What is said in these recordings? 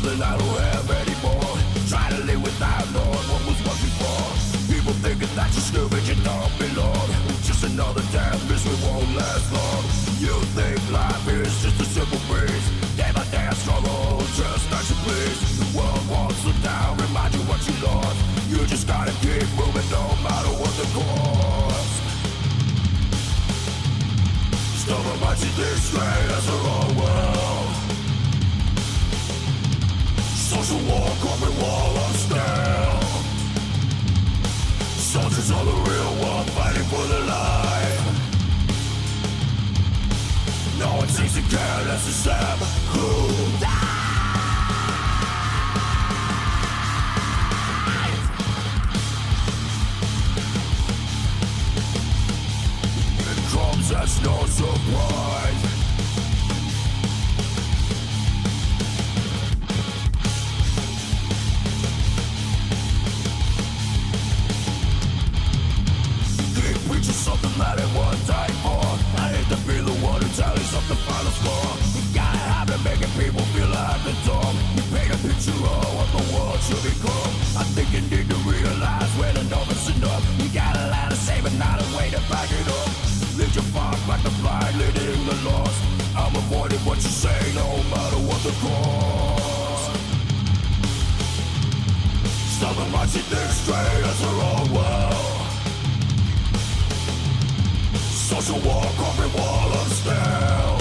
something I don't have anymore. Try to live without knowing what was once before. People thinking that you're stupid, you don't belong. Just another damn misery won't last long. You think life is just a simple breeze. Day by day I struggle, just not to please. The world wants you down, remind you what you lost. You just gotta keep moving no matter what the cost. Stubborn minds see things straight as their own world. Social war, corporate wall of steel. Soldiers are the real one, fighting for their life. No one seems to care, that's the Sam who dies. It comes as no surprise. Something that it won't die for. I hate to be the one who tallies up the final score. You gotta have to make it people feel like the dumb. You paint a picture of what the world should become. I think you need to realize when enough is enough. You got a lot to say but not a way to back it up. Lead your fire back the blind, leading the lost. I'm avoiding what you say no matter what the cost. Stubborn minds see things straight as their own world. Social war, corporate wall of steel.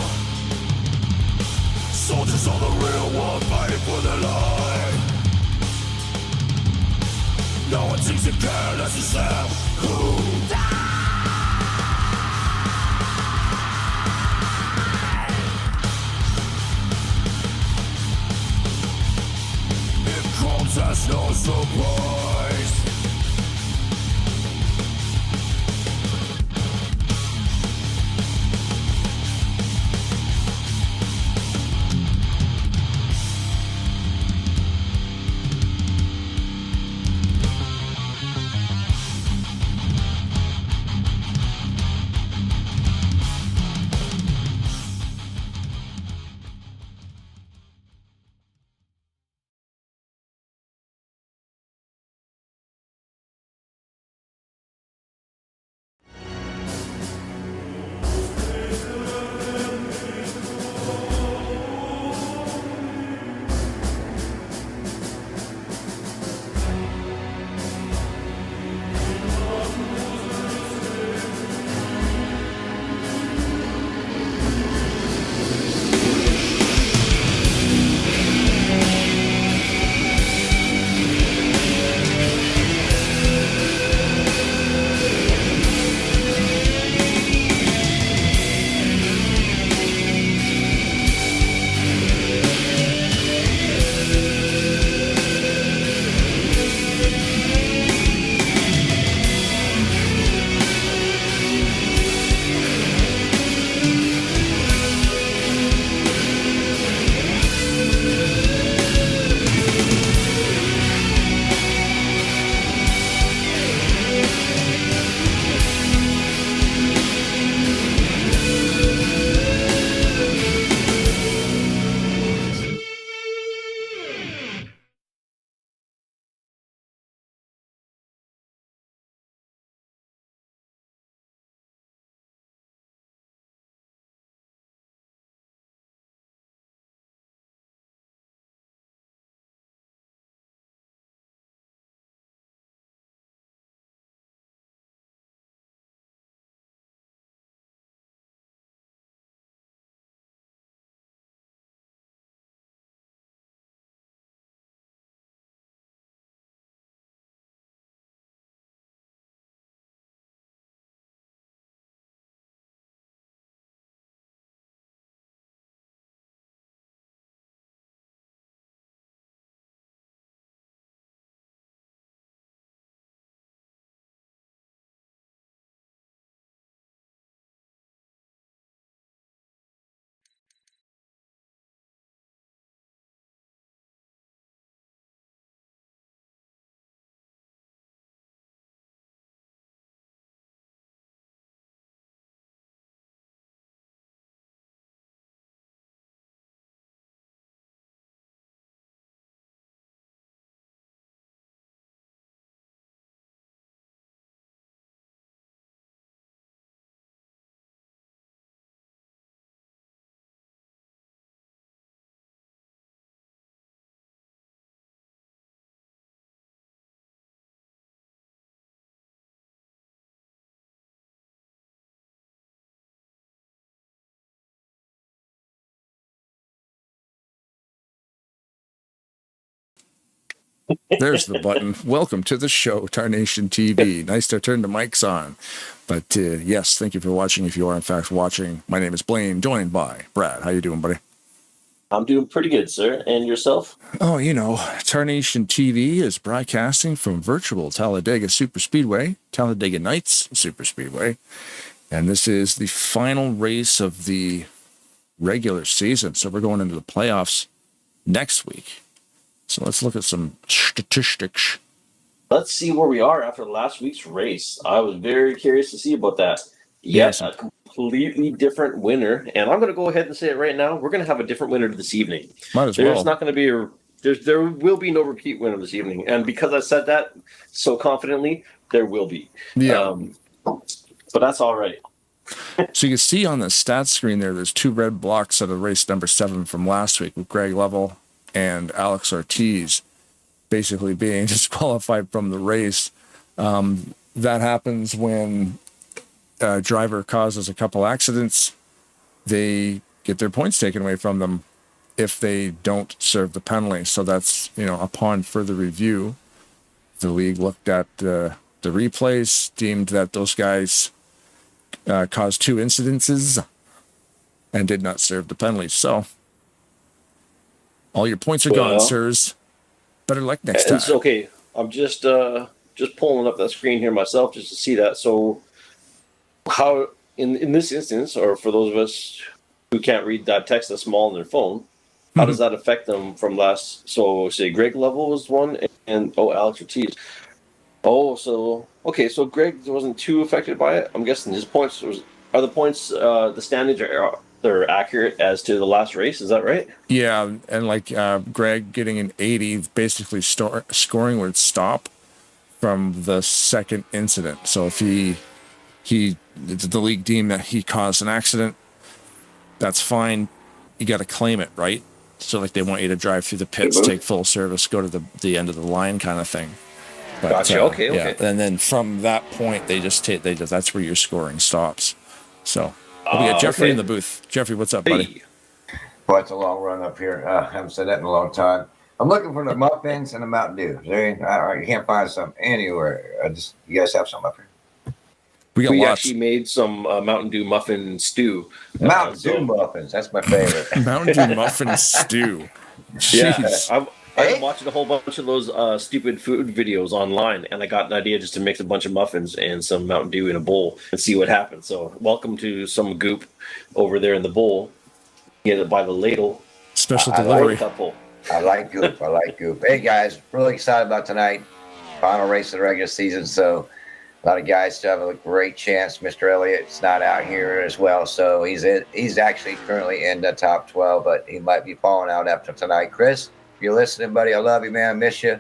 Soldiers are the real one, fighting for their life. No one seems to care, that's just them who die. It comes as no surprise. There's the button. Welcome to the show, Tarnation TV. Nice to turn the mics on. But yes, thank you for watching. If you are in fact watching, my name is Blaine, joined by Brad. How you doing, buddy? I'm doing pretty good, sir. And yourself? Oh, Tarnation TV is broadcasting from virtual Talladega Super Speedway, Talladega Nights Super Speedway. And this is the final race of the regular season. So we're going into the playoffs next week. So let's look at some statistics. Let's see where we are after last week's race. I was very curious to see about that. Yes, a completely different winner. And I'm going to go ahead and say it right now. We're going to have a different winner this evening. Might as There's well. not going to be there will be no repeat winner this evening. And because I said that so confidently, there will be. Yeah. But that's all right. So you can see on the stats screen there's two red blocks out of race number 7 from last week with Greg Lovell and Alex Ortiz basically being disqualified from the race. That happens when a driver causes a couple accidents. They get their points taken away from them if they don't serve the penalty. So that's, upon further review, the league looked at the replays, deemed that those guys caused 2 incidences and did not serve the penalty. So all your points are gone, sirs. Better luck next time. It's okay. I'm just pulling up that screen here myself just to see that. So how in this instance, or for those of us who can't read that text that's small on their phone, how does that affect them from last? So say Greg Lovell was one, and Alex Ortiz. Oh, so okay, so Greg wasn't too affected by it. I'm guessing his points are the points. The standings they're accurate as to the last race. Is that right? Yeah, and like Greg getting an 80, basically scoring would stop from the second incident. So if the league deemed that he caused an accident, that's fine. You got to claim it, right? So like they want you to drive through the pits, take full service, go to the end of the line kind of thing. But, gotcha. Okay. And then from that point, that's where your scoring stops. So we got Jeffrey in the booth. Jeffrey, what's up, buddy? Well, it's a long run up here. I haven't said that in a long time. I'm looking for the muffins and the Mountain Dew. You can't find some anywhere. You guys have some up here? We actually made some Mountain Dew muffin stew. Mountain Dew muffins. That's my favorite. Mountain Dew muffin stew. Jeez. Yeah, I've been watching a whole bunch of those stupid food videos online, and I got an idea just to mix a bunch of muffins and some Mountain Dew in a bowl and see what happens. So welcome to some goop over there in the bowl. Get it by the ladle. Special delivery. I like goop. I like goop. Hey, guys, really excited about tonight. Final race of the regular season, so a lot of guys still have a great chance. Mr. Elliott's not out here as well, so he's actually currently in the top 12, but he might be falling out after tonight. Chris, if you're listening, buddy, I love you, man. I miss you.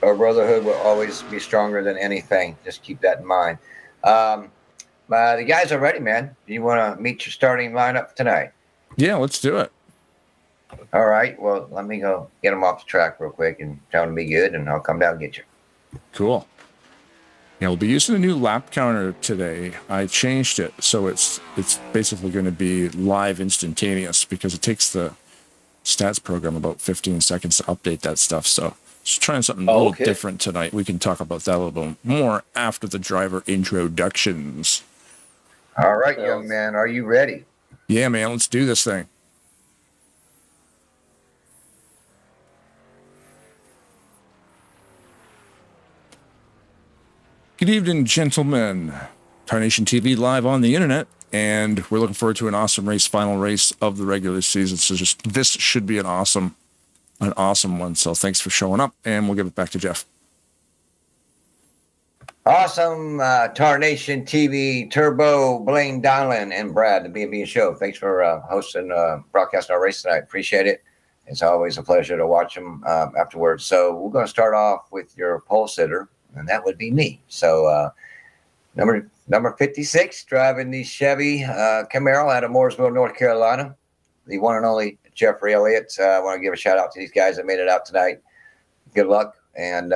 Our brotherhood will always be stronger than anything. Just keep that in mind. The guys are ready, man. Do you want to meet your starting lineup tonight? Yeah, let's do it. All right. Well, let me go get them off the track real quick and tell them to be good, and I'll come down and get you. Cool. Yeah, we'll be using a new lap counter today. I changed it so it's basically going to be live instantaneous because it takes the stats program about 15 seconds to update that stuff. So just trying something a little different tonight. We can talk about that a little bit more after the driver introductions. All right, young man. Are you ready? Yeah, man. Let's do this thing. Good evening, gentlemen. Tarnation TV live on the internet, and we're looking forward to an awesome race, final race of the regular season. So this should be an awesome one. So thanks for showing up, and we'll give it back to Jeff. Awesome, Tarnation TV Turbo, Blaine Donlin, and Brad, the B&B Show. Thanks for hosting, broadcasting our race tonight. Appreciate it. It's always a pleasure to watch them afterwards. So we're going to start off with your pole sitter, and that would be me. So number 56, driving the Chevy Camaro out of Mooresville, North Carolina, the one and only Jeffrey Elliott. I want to give a shout out to these guys that made it out tonight. Good luck, and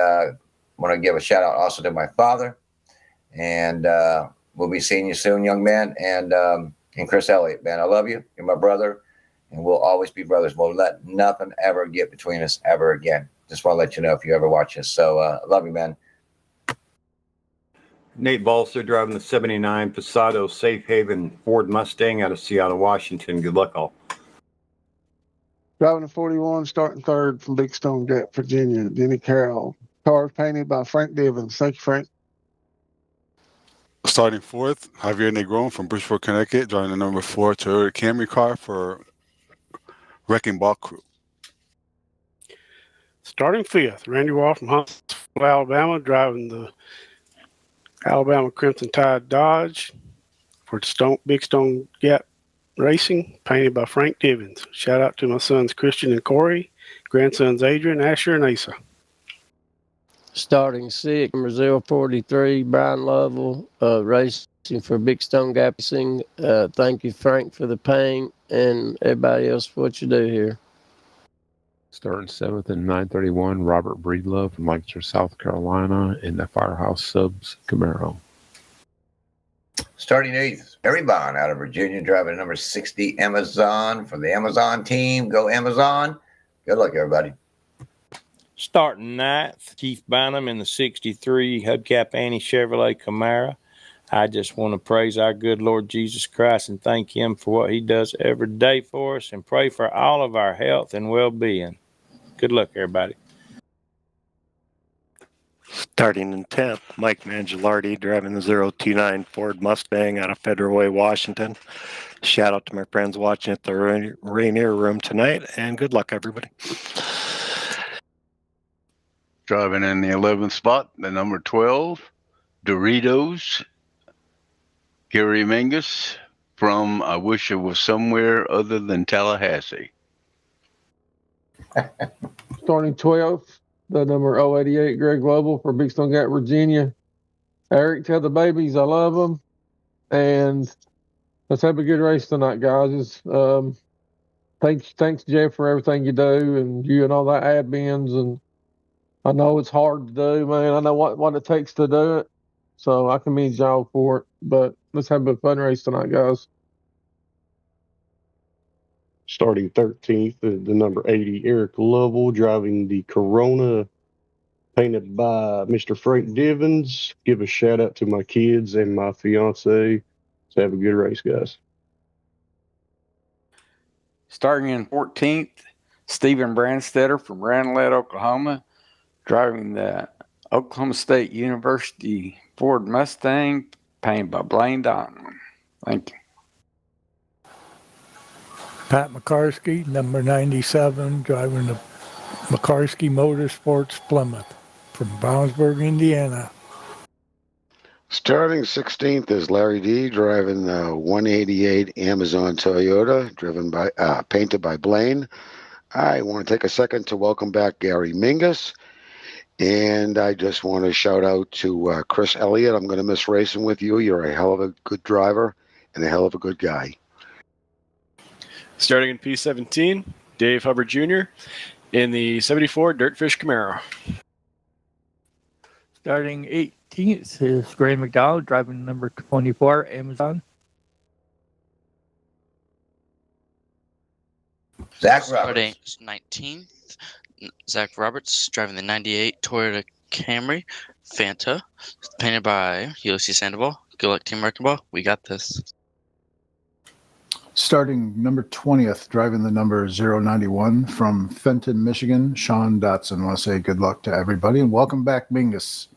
want to give a shout out also to my father, and we'll be seeing you soon, young man. And Chris Elliott, man, I love you. You're my brother, and we'll always be brothers. We'll let nothing ever get between us ever again. just want to let you know if you ever watch us. So love you, man. Nate Balser driving the 79 Passado Safe Haven Ford Mustang out of Seattle, Washington. Good luck, all. Driving the 41, starting third from Big Stone Gap, Virginia. Denny Carroll. Cars painted by Frank Divins. Thank you, Frank. Starting fourth, Javier Negron from Bridgeport, Connecticut, driving the number 4 Toyota Camry car for Wrecking Ball Crew. Starting fifth, Randy Wall from Huntsville, Alabama, driving the Alabama Crimson Tide Dodge for Big Stone Gap Racing, painted by Frank Divins. Shout out to my sons Christian and Corey, grandsons Adrian, Asher, and Asa. Starting sixth, number 043, Brian Lovell, racing for Big Stone Gap Racing. Thank you, Frank, for the paint, and everybody else for what you do here. Starting seventh and 931, Robert Breedlove from Lancaster, South Carolina, in the Firehouse Subs Camaro. Starting eighth, Harry Bond out of Virginia, driving number 60 Amazon for the Amazon team. Go Amazon. Good luck, everybody. Starting ninth, Keith Bynum in the 63 Hubcap Annie Chevrolet Camaro. I just want to praise our good Lord Jesus Christ and thank him for what he does every day for us and pray for all of our health and well-being. Good luck, everybody. Starting in 10th, Mike Mangialardi driving the 029 Ford Mustang out of Federal Way, Washington. Shout out to my friends watching at the Rainier Room tonight, and good luck, everybody. Driving in the 11th spot, the number 12, Doritos, Gary Mingus from I Wish It Was Somewhere Other Than Tallahassee. Starting 12th, the number 088, Greg Global for Big Stone Gap, Virginia. Eric, tell the babies I love them. And let's have a good race tonight, guys. Thanks, Jeff, for everything you do and you and all the admins. And I know it's hard to do, man. I know what it takes to do it. So I commend y'all for it. But let's have a fun race tonight, guys. Starting 13th, the number 80, Eric Lovell, driving the Corona, painted by Mr. Frank Divins. Give a shout out to my kids and my fiance. So have a good race, guys. Starting in 14th, Stephen Brandstetter from Ranelette, Oklahoma, driving the Oklahoma State University Ford Mustang, painted by Blaine Donovan. Thank you. Pat McCarsky, number 97, driving the McCarsky Motorsports Plymouth from Brownsburg, Indiana. Starting 16th is Larry D, driving the 188 Amazon Toyota, painted by Blaine. I want to take a second to welcome back Gary Mingus. And I just want to shout out to Chris Elliott. I'm going to miss racing with you. You're a hell of a good driver and a hell of a good guy. Starting in P17, Dave Hubbard Jr. in the 74 Dirtfish Camaro. Starting 18th is Gray McDowell, driving number 24 Amazon. Zach Starting Roberts. 19th, Zach Roberts, driving the 98 Toyota Camry Fanta, painted by Ulysses Sandoval. Good luck, Team Wrecking Ball. We got this. Starting number 20th, driving the number 091 from Fenton, Michigan, Sean Dotson. I want to say good luck to everybody and welcome back, Mingus.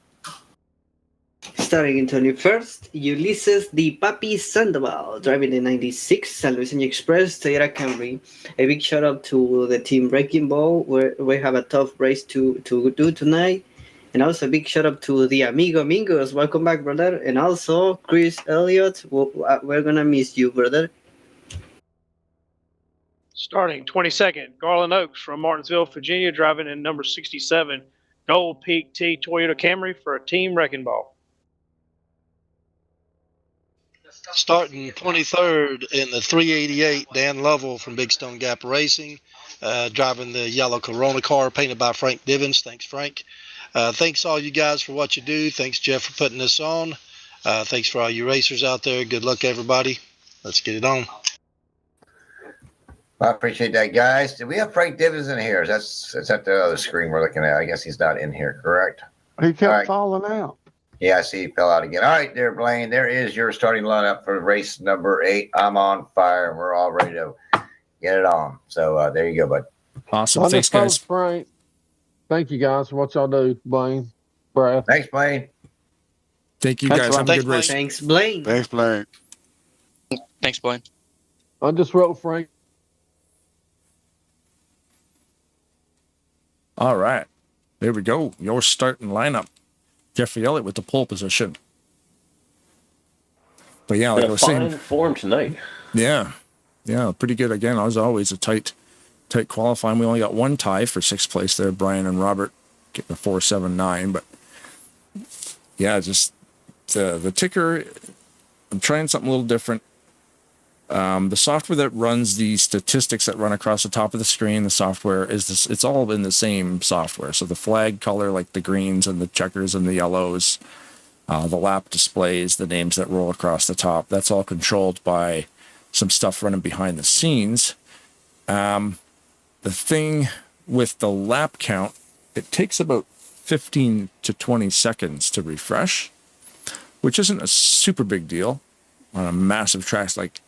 Starting in 21st, Ulysses the Papi Sandoval, driving the 96 San Luis Express Toyota Camry. A big shout out to the team Wrecking Ball, where we have a tough race to do tonight. And also a big shout out to the Amigo Mingos. Welcome back, brother. And also Chris Elliott, we're going to miss you, brother. Starting 22nd, Garland Oaks from Martinsville, Virginia, driving in number 67 Gold Peak T Toyota Camry for a Team Wrecking Ball. Starting 23rd in the 388, Dan Lovell from Big Stone Gap Racing, driving the yellow Corona car painted by Frank Divins. Thanks, Frank. Thanks all you guys for what you do. Thanks, Jeff, for putting this on. Thanks for all you racers out there. Good luck, everybody. Let's get it on. I appreciate that, guys. Do we have Frank Divins in here? Is that the other screen we're looking at? I guess he's not in here, correct? He kept falling out. Yeah, I see he fell out again. All right, there, Blaine. There is your starting lineup for race number 8. I'm on fire. We're all ready to get it on. So there you go, bud. Awesome. Thanks, guys. Frank. Thank you, guys, for what y'all do, Blaine. Brad. Thanks, Blaine. Thank you, guys. Have a good race. Thanks, Blaine. Thanks, Blaine. Thanks, Blaine. I just wrote Frank. All right. There we go. Your starting lineup. Jeffrey Elliott with the pole position. But yeah, like I was saying, fine form tonight. Yeah, pretty good again. As always, a tight qualifying. We only got one tie for 6th place there. Brian and Robert getting a 4.79. But yeah, just the ticker. I'm trying something a little different. The software that runs the statistics that run across the top of the screen, the software it's all in the same software. So the flag color, like the greens and the checkers and the yellows, the lap displays, the names that roll across the top, that's all controlled by some stuff running behind the scenes. The thing with the lap count, it takes about 15 to 20 seconds to refresh, which isn't a super big deal on a massive track like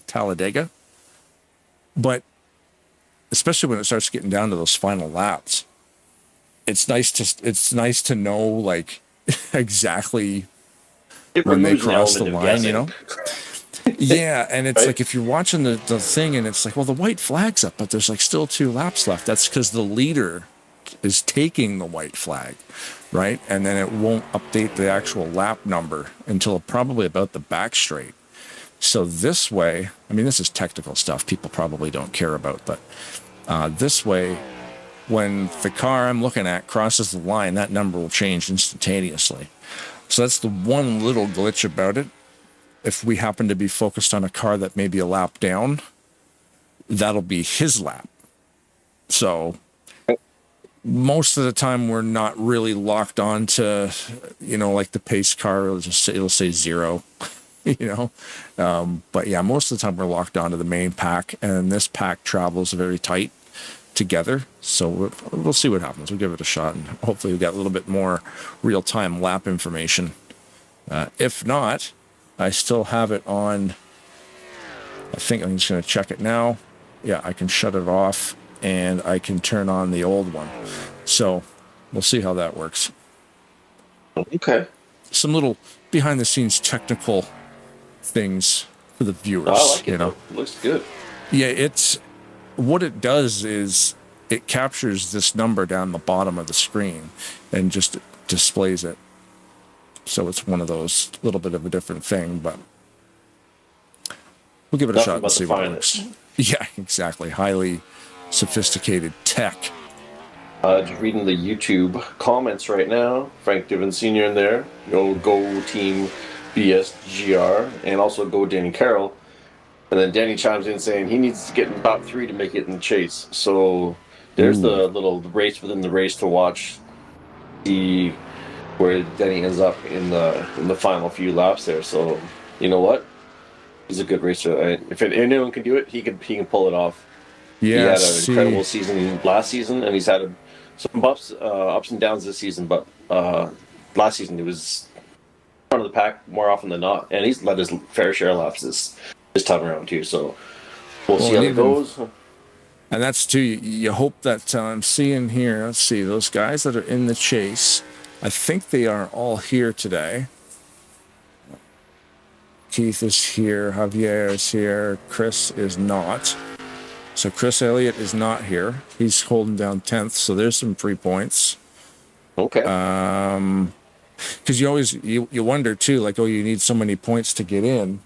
Talladega. But especially when it starts getting down to those final laps, it's nice to know like exactly when they cross the line, you know? Yeah, and it's like if you're watching the thing and it's like, well, the white flag's up, but there's like still 2 laps left. That's because the leader is taking the white flag, right? And then it won't update the actual lap number until probably about the back straight. So this way, I mean, this is technical stuff people probably don't care about, but this way, when the car I'm looking at crosses the line, that number will change instantaneously. So that's the one little glitch about it. If we happen to be focused on a car that may be a lap down, that'll be his lap. So most of the time we're not really locked on to, like the pace car, it'll say 0. But yeah, most of the time we're locked onto the main pack, and this pack travels very tight together. So we'll see what happens. We'll give it a shot, and hopefully we'll get a little bit more real-time lap information. If not, I still have it on. I think I'm just going to check it now. Yeah, I can shut it off, and I can turn on the old one. So we'll see how that works. Okay. Some little behind-the-scenes technical things for the viewers. I like it. It looks good. Yeah, it's what it does is it captures this number down the bottom of the screen and just displays it. So it's one of those little bit of a different thing, but we'll give it a shot and see what works. Yeah, exactly. Highly sophisticated tech. Just reading the YouTube comments right now. Frank Divin Sr. in there. Go Team BSGR, and also go Danny Carroll. And then Danny chimes in saying he needs to get in top 3 to make it in the chase. So there's the little race within the race to watch. See where Danny ends up in the final few laps there. So you know what? He's a good racer. If anyone can do it, he can pull it off. Yeah, he had an incredible season last season, and he's had some ups and downs this season. But last season he was front of the pack more often than not, and he's led his fair share of laps this time around too. So we'll see how it goes. And that's too. You hope that I'm seeing here. Let's see those guys that are in the chase. I think they are all here today. Keith is here. Javier is here. Chris is not. So Chris Elliott is not here. He's holding down 10th. So there's some free points. Okay. Because you wonder too, like, oh, you need so many points to get in,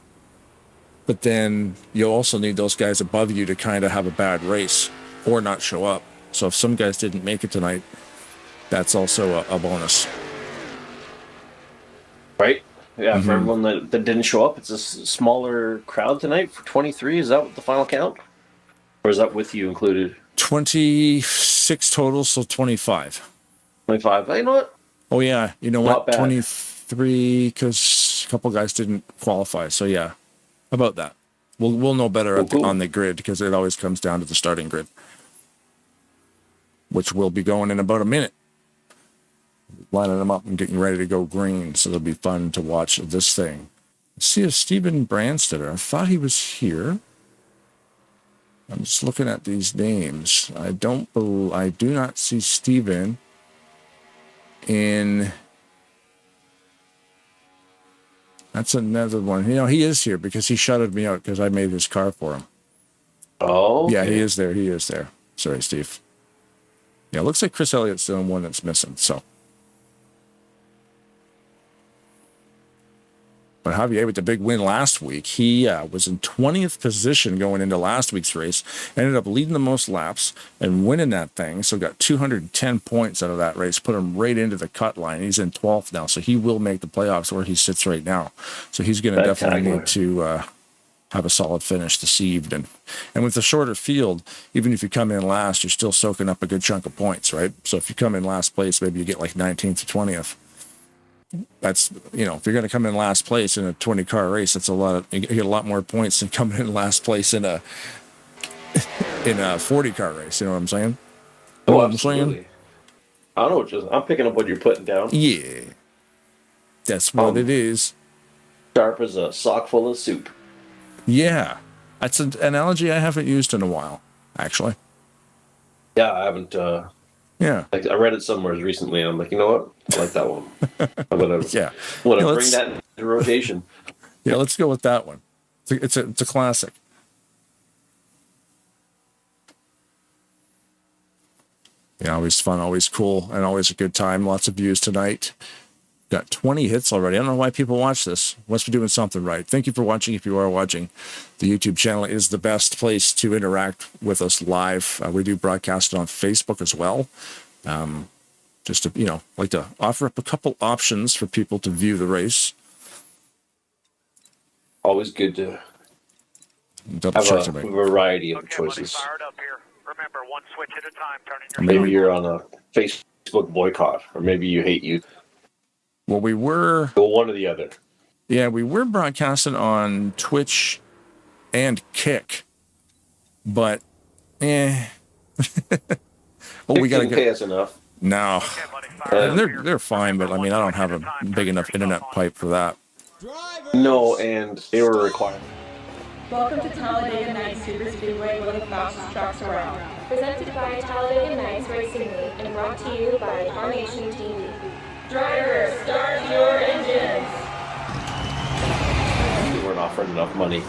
but then you also need those guys above you to kind of have a bad race or not show up. So if some guys didn't make it tonight, that's also a bonus. Right? Yeah, for everyone that didn't show up, it's a smaller crowd tonight for 23. Is that the final count? Or is that with you included? 26 total, so 25. 25. You know what? Oh, yeah. You know Not what? bad. 23, because a couple guys didn't qualify. So, yeah, about that. We'll know better on the grid because it always comes down to the starting grid, which will be going in about a minute. Lining them up and getting ready to go green, so it'll be fun to watch this thing. See a Stephen Branstetter. I thought he was here. I'm just looking at these names. I do not see Stephen in. That's another one. You know, he is here because he shouted me out because I made his car for him. Oh, okay. Yeah, he is there. He is there. Sorry, Steve. Yeah, it looks like Chris Elliott's the only one that's missing. So, but Javier with the big win last week, he was in 20th position going into last week's race, ended up leading the most laps and winning that thing. So got 210 points out of that race, put him right into the cut line. He's in 12th now, so he will make the playoffs where he sits right now. So he's going to definitely need to have a solid finish this evening. And with the shorter field, even if you come in last, you're still soaking up a good chunk of points, right? So if you come in last place, maybe you get like 19th to 20th. That's, you know, if you're going to come in last place in a 20-car race, that's a lot of, you get a lot more points than coming in last place in a 40-car race. You know what I'm saying? Oh, absolutely. I don't know what you're, I'm picking up what you're putting down. Yeah. That's what it is. Sharp as a sock full of soup. Yeah. That's an analogy I haven't used in a while, actually. Yeah, I haven't. Yeah. Like, I read it somewhere recently, and I'm like, you know what? I like that one. I'm gonna, yeah. Bring that into rotation. Yeah, let's go with that one. It's a classic. Yeah, always fun, always cool, and always a good time. Lots of views tonight. Got 20 hits already. I don't know why people watch this. Must be doing something right. Thank you for watching. If you are watching, the YouTube channel is the best place to interact with us live. We do broadcast it on Facebook as well. Just to, you know, like to offer up a couple options for people to view the race. Always good to have a variety of choices. Maybe you're on a Facebook boycott, or maybe you hate youth. Well, we were... Go one or the other. Yeah, we were broadcasting on Twitch and Kick, but well, we got to pay us enough. No, they're fine, but I mean, I don't have a big enough internet pipe for that. No, and they were required. Welcome to Talladega Nights Super Speedway, one of the fastest tracks around. Presented by Talladega Nights Racing League and brought to you by Tarnation TV. Drivers, start your engines! We weren't offering enough money,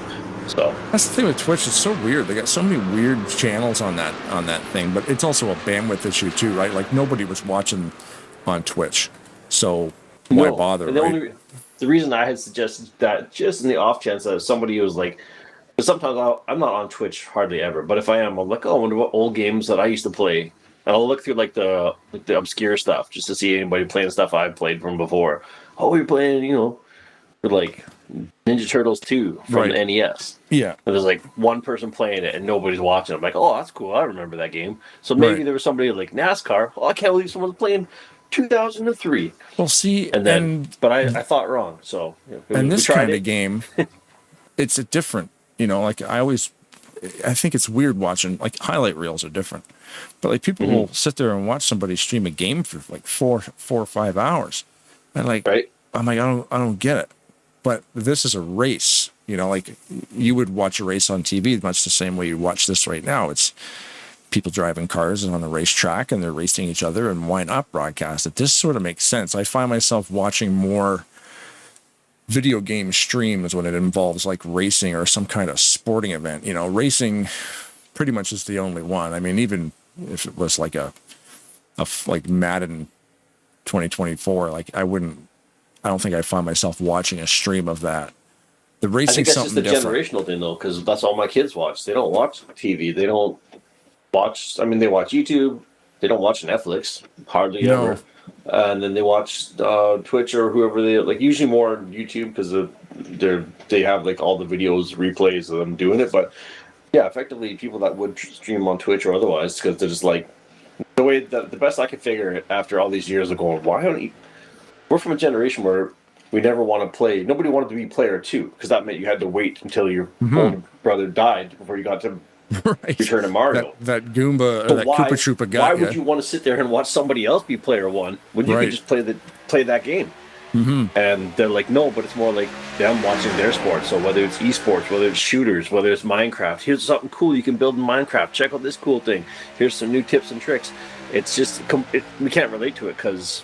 so that's the thing with Twitch. It's so weird. They got so many weird channels on that thing, but it's also a bandwidth issue too, right? Like nobody was watching on Twitch, so why bother? The reason I had suggested that, just in the off chance that somebody was like, because sometimes I'm not on Twitch hardly ever, but if I am, I'm like, oh, I wonder what old games that I used to play. And I'll look through like the obscure stuff just to see anybody playing stuff I've played from before. Oh, you're playing, you know, like Ninja Turtles 2 from the NES. Yeah. And there's like one person playing it and nobody's watching. I'm like, oh, that's cool. I remember that game. So maybe there was somebody like NASCAR. Oh, I can't believe someone's playing 2003. Well, see, but I thought wrong. So and this kind of game, it's a different. You know, like I think it's weird watching, like highlight reels are different. But like people will sit there and watch somebody stream a game for like four or 5 hours. And like, I'm like, I don't get it. But this is a race, you know, like you would watch a race on TV much the same way you watch this right now. It's people driving cars and on the racetrack and they're racing each other, and why not broadcast it? This sort of makes sense. I find myself watching more video game streams when it involves like racing or some kind of sporting event. You know, racing pretty much is the only one. I mean, even if it was like a like Madden 2024, like I don't think I'd find myself watching a stream of that. The racing, I think that's something just a different. generational thing though, because that's all my kids watch. They don't watch TV. They don't watch. I mean, they watch YouTube. They don't watch Netflix hardly ever. And then they watch Twitch or whoever they like. Usually more on YouTube because they have like all the videos, replays of them doing it. But yeah, effectively, people that would stream on Twitch or otherwise, because they're just like the way that the best I could figure it after all these years of going. Why don't you? We're from a generation where we never want to play. Nobody wanted to be player 2 because that meant you had to wait until your older brother died before you got to Return to Mario. That Goomba or So that why, Koopa Troopa why got would you want to sit there and watch somebody else be player 1 when you could just play that game? And they're like, no, but it's more like them watching their sports. So whether it's esports, whether it's shooters, whether it's Minecraft, here's something cool you can build in Minecraft. Check out this cool thing. Here's some new tips and tricks. It's just we can't relate to it because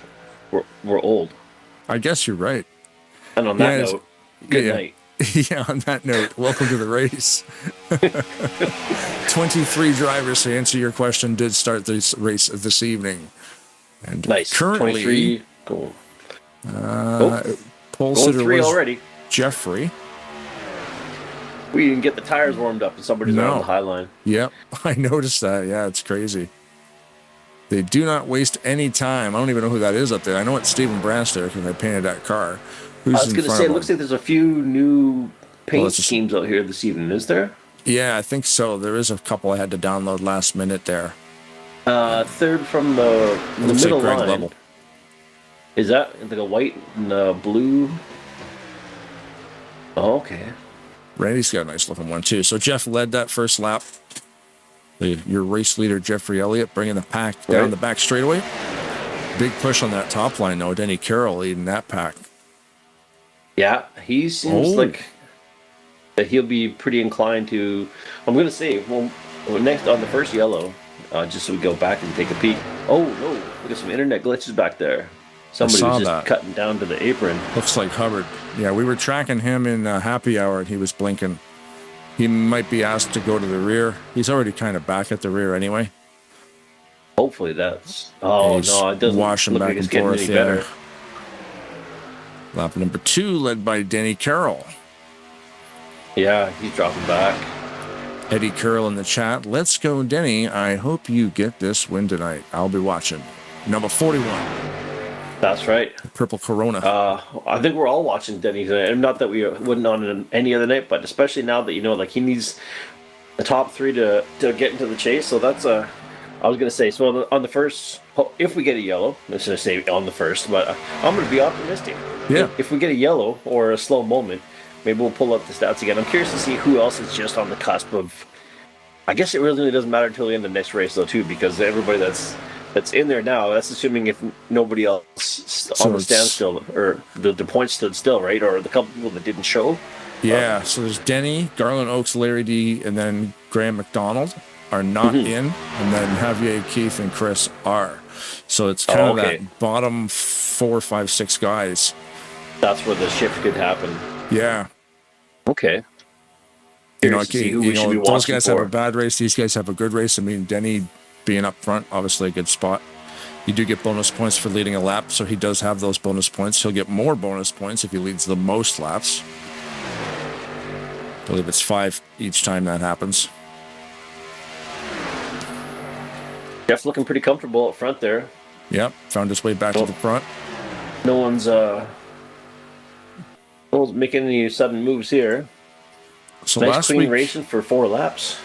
we're old. I guess you're right. And on that note, good night. Yeah, on that note, welcome to the race. 23 drivers, to answer your question, did start this race this evening. And nice. Currently, 23. Cool. pole sitter was already. Jeffrey. We didn't get the tires warmed up and somebody's on the high line. Yep, I noticed that. Yeah, it's crazy. They do not waste any time. I don't even know who that is up there. I know it's Stephen Branster because I painted that car. Who's I was going to say, it looks like there's a few new paint schemes out here this evening, is there? Yeah, I think so. There is a couple I had to download last minute there. Third from the middle like Greg line. Level. Is that like a white and a blue? Oh, okay. Randy's got a nice looking one too. So Jeff led that first lap. Your race leader, Jeffrey Elliott, bringing the pack down the back straightaway. Big push on that top line, though. Denny Carroll leading that pack. Yeah, he seems like that he'll be pretty inclined to. I'm going to say, well, next on the first yellow, just so we go back and take a peek. Oh, no, look at some internet glitches back there. Somebody was just cutting down to the apron. Looks like Hubbard. Yeah, we were tracking him in happy hour, and he was blinking. He might be asked to go to the rear. He's already kind of back at the rear anyway. Hopefully that's... Oh, no, it doesn't washing look back like it's and getting forth. any better. Lap number 2 led by Denny Carroll. Yeah, he's dropping back. Eddie Curl in the chat. Let's go, Denny. I hope you get this win tonight. I'll be watching. Number 41. That's right. Purple Corona. I think we're all watching Denny tonight. And not that we wouldn't on any other night, but especially now that, like he needs the top 3 to get into the chase. So that's I was going to say, so on the first, if we get a yellow, I'm just going to say on the first, but I'm going to be optimistic. Yeah. If we get a yellow or a slow moment, maybe we'll pull up the stats again. I'm curious to see who else is just on the cusp of. I guess it really doesn't matter until the end of the next race, though, too, because everybody that's in there now, that's assuming if nobody else on the standstill, or the points stood still, right? Or the couple people that didn't show. Yeah, so there's Denny, Garland Oaks, Larry D, and then Graham McDonald are not in, and then Javier, Keith, and Chris are. So it's kind of that bottom 4, 5, 6 guys. That's where the shift could happen. Yeah. Okay. Those guys have a bad race. These guys have a good race. I mean, Denny being up front, obviously a good spot. You do get bonus points for leading a lap, so he does have those bonus points. He'll get more bonus points if he leads the most laps. I believe it's 5 each time that happens. Jeff's looking pretty comfortable up front there. Yep, found his way back to the front. No one's making any sudden moves here. So nice last clean week, racing for 4 laps.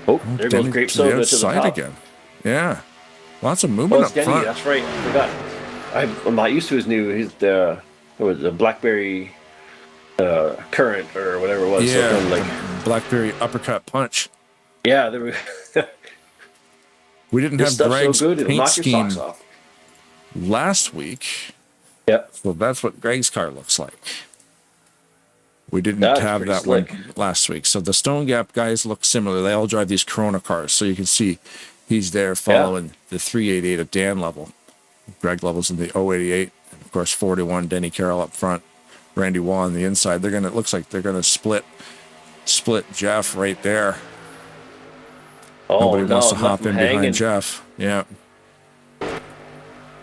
Oh, there goes Grape Soda to the top. Again. Yeah, lots of movement up Denny, front. that's right. I forgot. I'm not used to his new. It was the Blackberry Current or whatever it was. Yeah, so like Blackberry Uppercut Punch. Yeah, there we. We didn't have Greg's so good, it'll paint knock your scheme socks off. last week. Yep. So that's what Greg's car looks like. We didn't That's have that slick. one last week. So the Stone Gap guys look similar. They all drive these Corona cars. So you can see he's there following the 388 at Dan level. Greg Level's in the 088. And of course, 41, Denny Carroll up front. Randy Waugh on the inside. It looks like they're gonna split Jeff right there. Nobody wants to hop in behind Jeff. Yeah.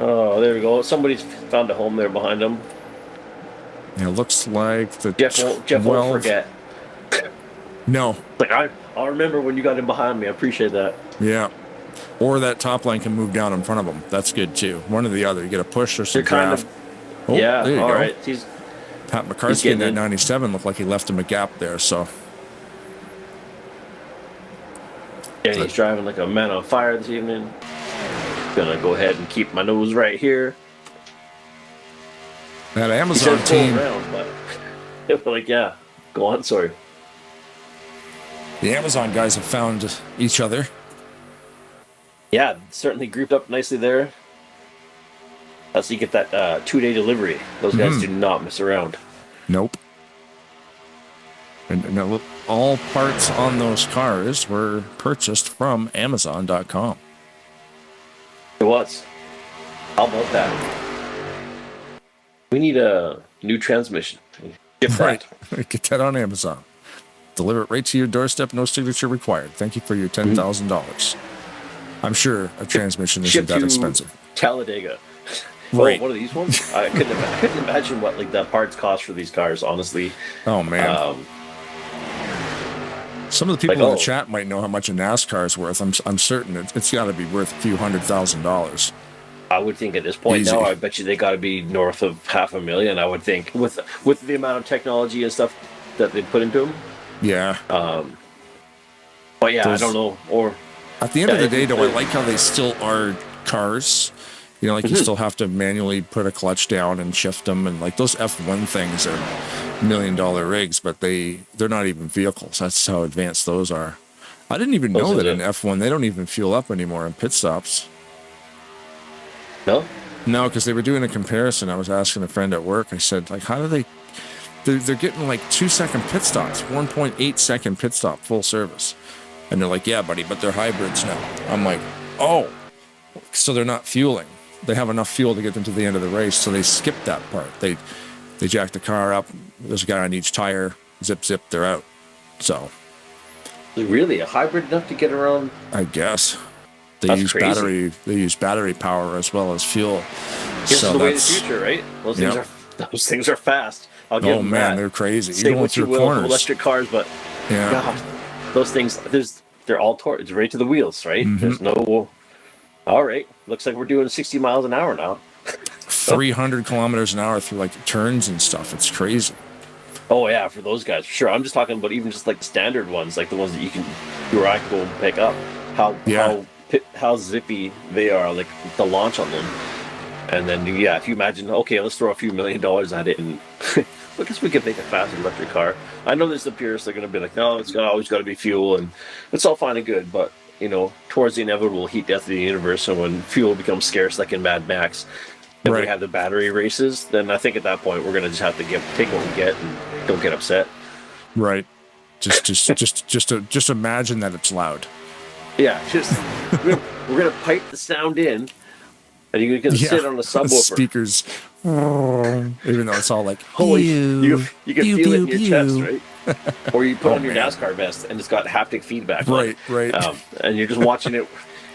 Oh, there we go. Somebody's found a home there behind him. Yeah, looks like the Jeff won't forget. No. Like I'll remember when you got in behind me. I appreciate that. Yeah. Or that top line can move down in front of him. That's good too. One or the other. You get a push or some draft. Yeah. There you all go. right. Pat McCarthy in that 97 looked like he left him a gap there. So. Yeah, he's driving like a man on fire this evening. Gonna go ahead and keep my nose right here. That He Amazon said full team, round, but like, yeah, go on. Sorry. the Amazon guys have found each other. Yeah, certainly grouped up nicely there. So you get that 2-day delivery. Those guys do not mess around. Nope. And all parts on those cars were purchased from Amazon.com. It was. How about that? We need a new transmission. Get that. Right. Get that on Amazon. Deliver it right to your doorstep. No signature required. Thank you for your $10,000. I'm sure a transmission isn't that expensive. Talladega. Right. Oh, one of these ones? I couldn't imagine what like the parts cost for these cars, honestly. Oh man. Some of the people in the chat might know how much a NASCAR is worth. I'm certain it's got to be worth a few $100,000. I would think at this point now, I bet you they got to be north of $500,000. I would think with the amount of technology and stuff that they put into them. Yeah. But yeah, I don't know. Or at the end of the day, though, I like how they still are cars. You know, like you still have to manually put a clutch down and shift them, and like those F1 things are $1 million rigs, but they're not even vehicles. That's how advanced those are. I didn't even know that in F1 they don't even fuel up anymore in pit stops. No? No, because they were doing a comparison. I was asking a friend at work. I said, like, how do they... They're getting like 2-second pit stops, 1.8 second pit stop, full service. And they're like, yeah, buddy, but they're hybrids now. I'm like, oh, so they're not fueling. They have enough fuel to get them to the end of the race, so they skip that part. They jack the car up. There's a guy on each tire. Zip, zip, they're out. So... Really? A hybrid enough to get around? I guess. That's use crazy. battery. They use battery power as well as fuel. This is the way of the that's- future, right? Those things are fast. I'll give Oh them man, that. they're crazy. Say You're going what you through will of corners. electric cars, but Yeah. God, those things, they're all torque. It's right to the wheels, right? Mhm. There's no. All right, looks like we're doing 60 miles an hour now. 300 kilometers an hour through like turns and stuff. It's crazy. Oh yeah, for those guys, sure. I'm just talking about even just like the standard ones, like the ones that you or I can go and pick up. How zippy they are, like the launch on them. And then if you imagine, okay, let's throw a few $1 million at it, and I guess we could make a fast electric car. I know there's the purists that are going to be like, no, it's always got to be fuel, and it's all fine and good, but towards the inevitable heat death of the universe, and when fuel becomes scarce, like in Mad Max, and we have the battery races, then I think at that point we're going to just have to take what we get and don't get upset. Right. Just imagine that it's loud. Yeah, we're gonna pipe the sound in, and you're gonna sit on the subwoofer. Speakers. Even though it's all like, you can feel it in your chest, right? Or you put Oh, on your man. NASCAR vest, and it's got haptic feedback. Right. And you're just watching it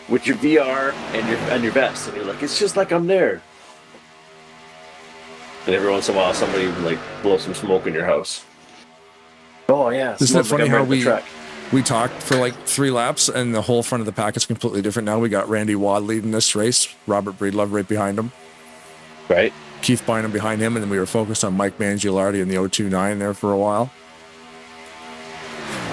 with your VR and your vest, and you're like, it's just like I'm there. And every once in a while, somebody like blows some smoke in your house. Oh yeah, Isn't it smells like funny I'm how riding the track. we talked for like 3 laps and the whole front of the pack is completely different now? We got Randy Wadd leading this race, Robert Breedlove right behind him. Right. Keith Bynum behind him, and then we were focused on Mike Mangialardi in the 029 there for a while.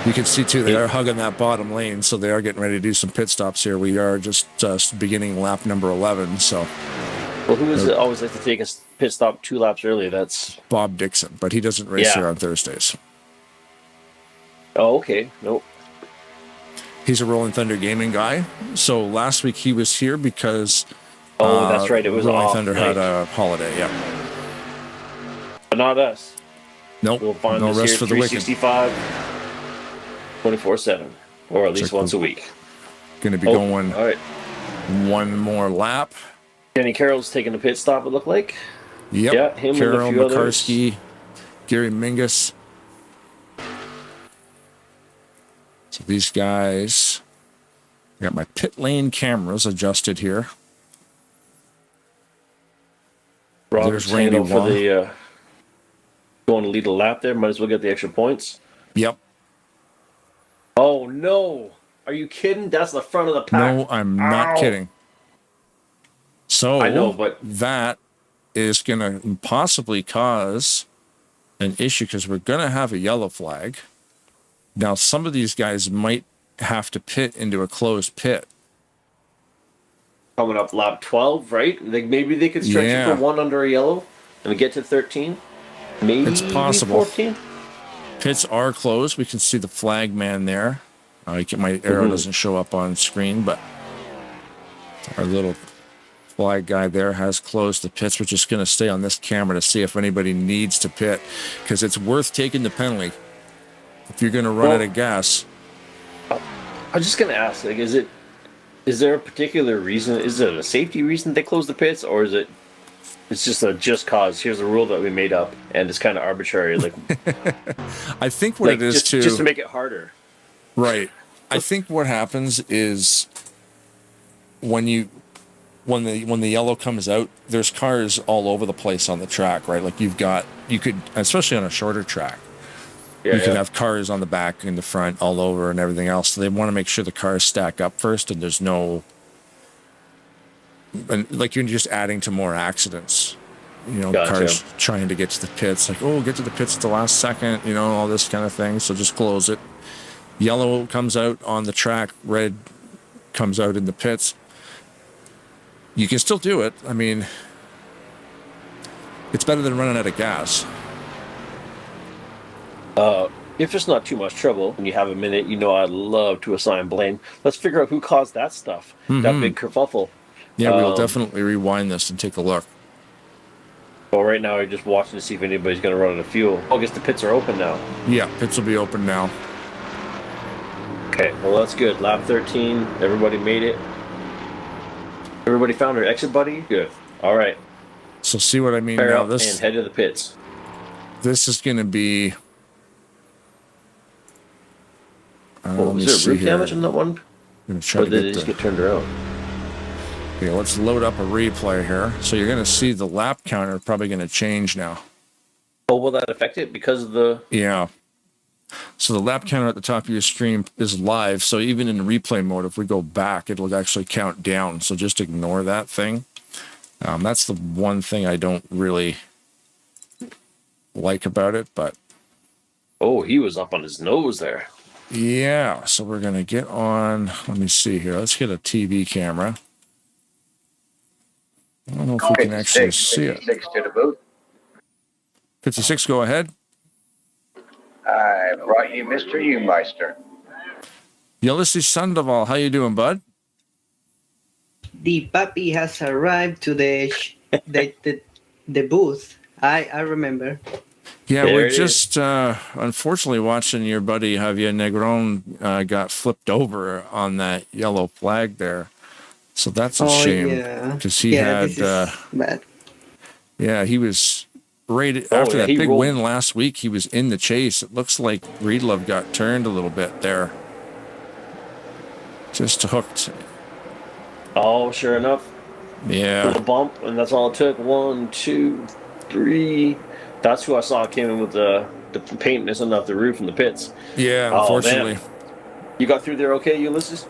You can see too, they are hugging that bottom lane, so they are getting ready to do some pit stops here. We are just beginning lap number 11, so... Well, who is it always like to take a pit stop 2 laps early? That's Bob Dixon, but he doesn't race Yeah. here on Thursdays. Oh, okay. Nope. He's a Rolling Thunder gaming guy. So last week he was here because That's right. It was Rolling off Thunder night. had a holiday. Yeah. But not us. Nope. We'll find No this rest here for the wicked. 365, 24/7, or at least Check once a week. Going to be Oh, going all right. one more lap. Kenny Carroll's taking a pit stop. It looked like. Yep. Yeah, him Carroll, and a few others. McCarsky, Gary Mingus. So these guys, I got my pit lane cameras adjusted here. Robert's There's Randy handle for Wong. the going to lead a lap there. Might as well get the extra points. Yep. Oh no! Are you kidding? That's the front of the pack. No, I'm not Ow. kidding. So I know, but that is going to possibly cause an issue because we're going to have a yellow flag. Now, some of these guys might have to pit into a closed pit. coming up lap 12, right? Maybe they could stretch it Yeah. for one under a yellow. and we get to 13. Maybe It's possible. 14. Pits are closed. We can see the flag man there. My arrow doesn't show up on screen, but our little flag guy there has closed the pits. We're just going to stay on this camera to see if anybody needs to pit, because it's worth taking the penalty if you're going to run out of gas. I was just going to ask, like, is there a particular reason? Is it a safety reason they close the pits, or is it's just a just cause? Here's a rule that we made up, and it's kind of arbitrary. Like, I think what it is just to make it harder. Right. I think what happens is when the yellow comes out, there's cars all over the place on the track, right? Like you could, especially on a shorter track, you could have cars on the back and the front all over and everything else. So they want to make sure the cars stack up first, and there's no, and like you're just adding to more accidents. Cars trying to get to the pits, like, oh, get to the pits at the last second, all this kind of thing. So just close it. Yellow comes out on the track, red comes out in the pits. You can still do it. I mean, it's better than running out of gas. If it's not too much trouble and you have a minute, I'd love to assign blame. Let's figure out who caused that stuff, that big kerfuffle. Yeah, we'll definitely rewind this and take a look. Well, right now we're just watching to see if anybody's going to run out of fuel. I guess the pits are open now. Yeah, pits will be open now. Okay, well, that's good. Lap 13, everybody made it. Everybody found their exit buddy? Good. All right. So see what I mean Fire now? up and head to the pits. This is going to be... was there roof damage on that one? I'm try or to did it just get turned around? Okay, let's load up a replay here. So you're going to see the lap counter probably going to change now. Oh, will that affect it because of the... Yeah. So the lap counter at the top of your screen is live. So even in replay mode, if we go back, it'll actually count down. So just ignore that thing. That's the one thing I don't really like about it, but... Oh, he was up on his nose there. Yeah, so we're going to get on... Let me see here. Let's get a TV camera. I don't know if we can actually see it. 56 to the booth. 56, go ahead. I brought you Mr. Umeister. Ulysses Sandoval, how you doing, bud? The puppy has arrived to the booth. I remember. Yeah, we're just unfortunately watching your buddy Javier Negron got flipped over on that yellow flag there. So that's a shame because he had bad. Yeah, he was right after that big win last week. He was in the chase. It looks like Breedlove got turned a little bit there. Just hooked. Oh, sure enough. Yeah. Little bump, and that's all it took. 1, 2, 3. That's who I saw came in with the paint missing off the roof in the pits. Yeah, unfortunately. Man. You got through there okay, Ulysses?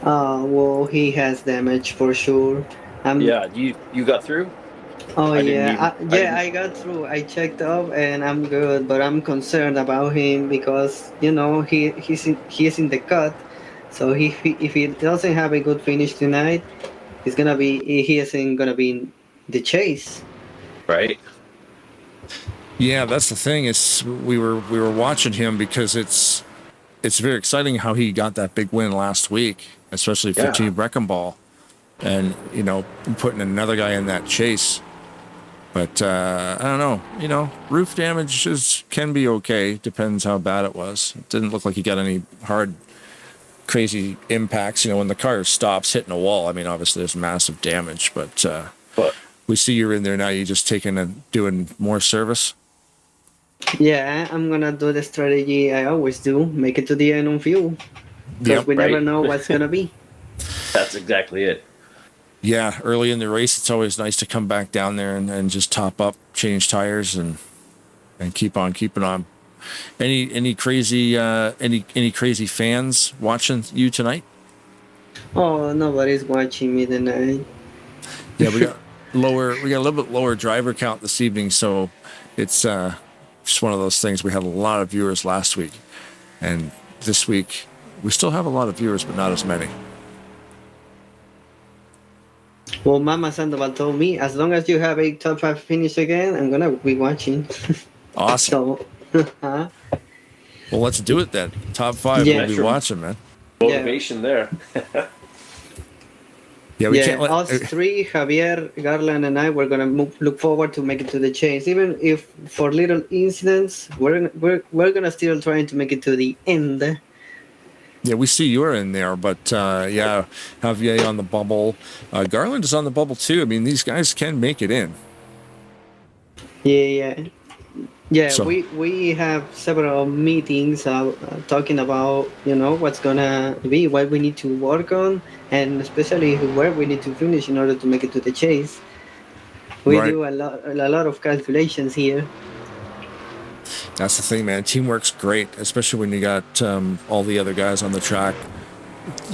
Well, he has damage for sure. Yeah, you got through? Oh, I got through. I checked up and I'm good, but I'm concerned about him because, he's in the cut. So if he doesn't have a good finish tonight, he isn't gonna be in the chase. Right. Yeah, that's the thing. Is we were watching him because it's very exciting how he got that big win last week, especially for Team Wrecking Ball, and putting another guy in that chase. But I don't know. Roof damage can be okay. Depends how bad it was. It didn't look like he got any hard, crazy impacts. When the car stops hitting a wall, I mean, obviously there's massive damage. But we see you're in there now. You just doing more service. Yeah, I'm gonna do the strategy I always do: make it to the end on fuel, because we never know what's gonna be. That's exactly it. Yeah, early in the race, it's always nice to come back down there and just top up, change tires, and keep on keeping on. Any crazy fans watching you tonight? Oh, nobody's watching me tonight. Yeah, we got a little bit lower driver count this evening, so it's just one of those things. We had a lot of viewers last week, and this week we still have a lot of viewers, but not as many. Well, Mama Sandoval told me, as long as you have a top 5 finish again, I'm gonna be watching. Awesome. Well, let's do it then. Top 5, Yeah. we'll be watching, man. Motivation there. Yeah, we can't let. us three, Javier, Garland, and I, we're gonna look forward to make it to the chase. Even if for little incidents, we're gonna still trying to make it to the end. Yeah, we see you're in there, but yeah, Javier on the bubble. Garland is on the bubble too. I mean, these guys can make it in. Yeah. So- We have several meetings talking about what's gonna be, what we need to work on, and especially where we need to finish in order to make it to the chase. We Right. do a lot of calculations here. That's the thing, man. Teamwork's great, especially when you got all the other guys on the track.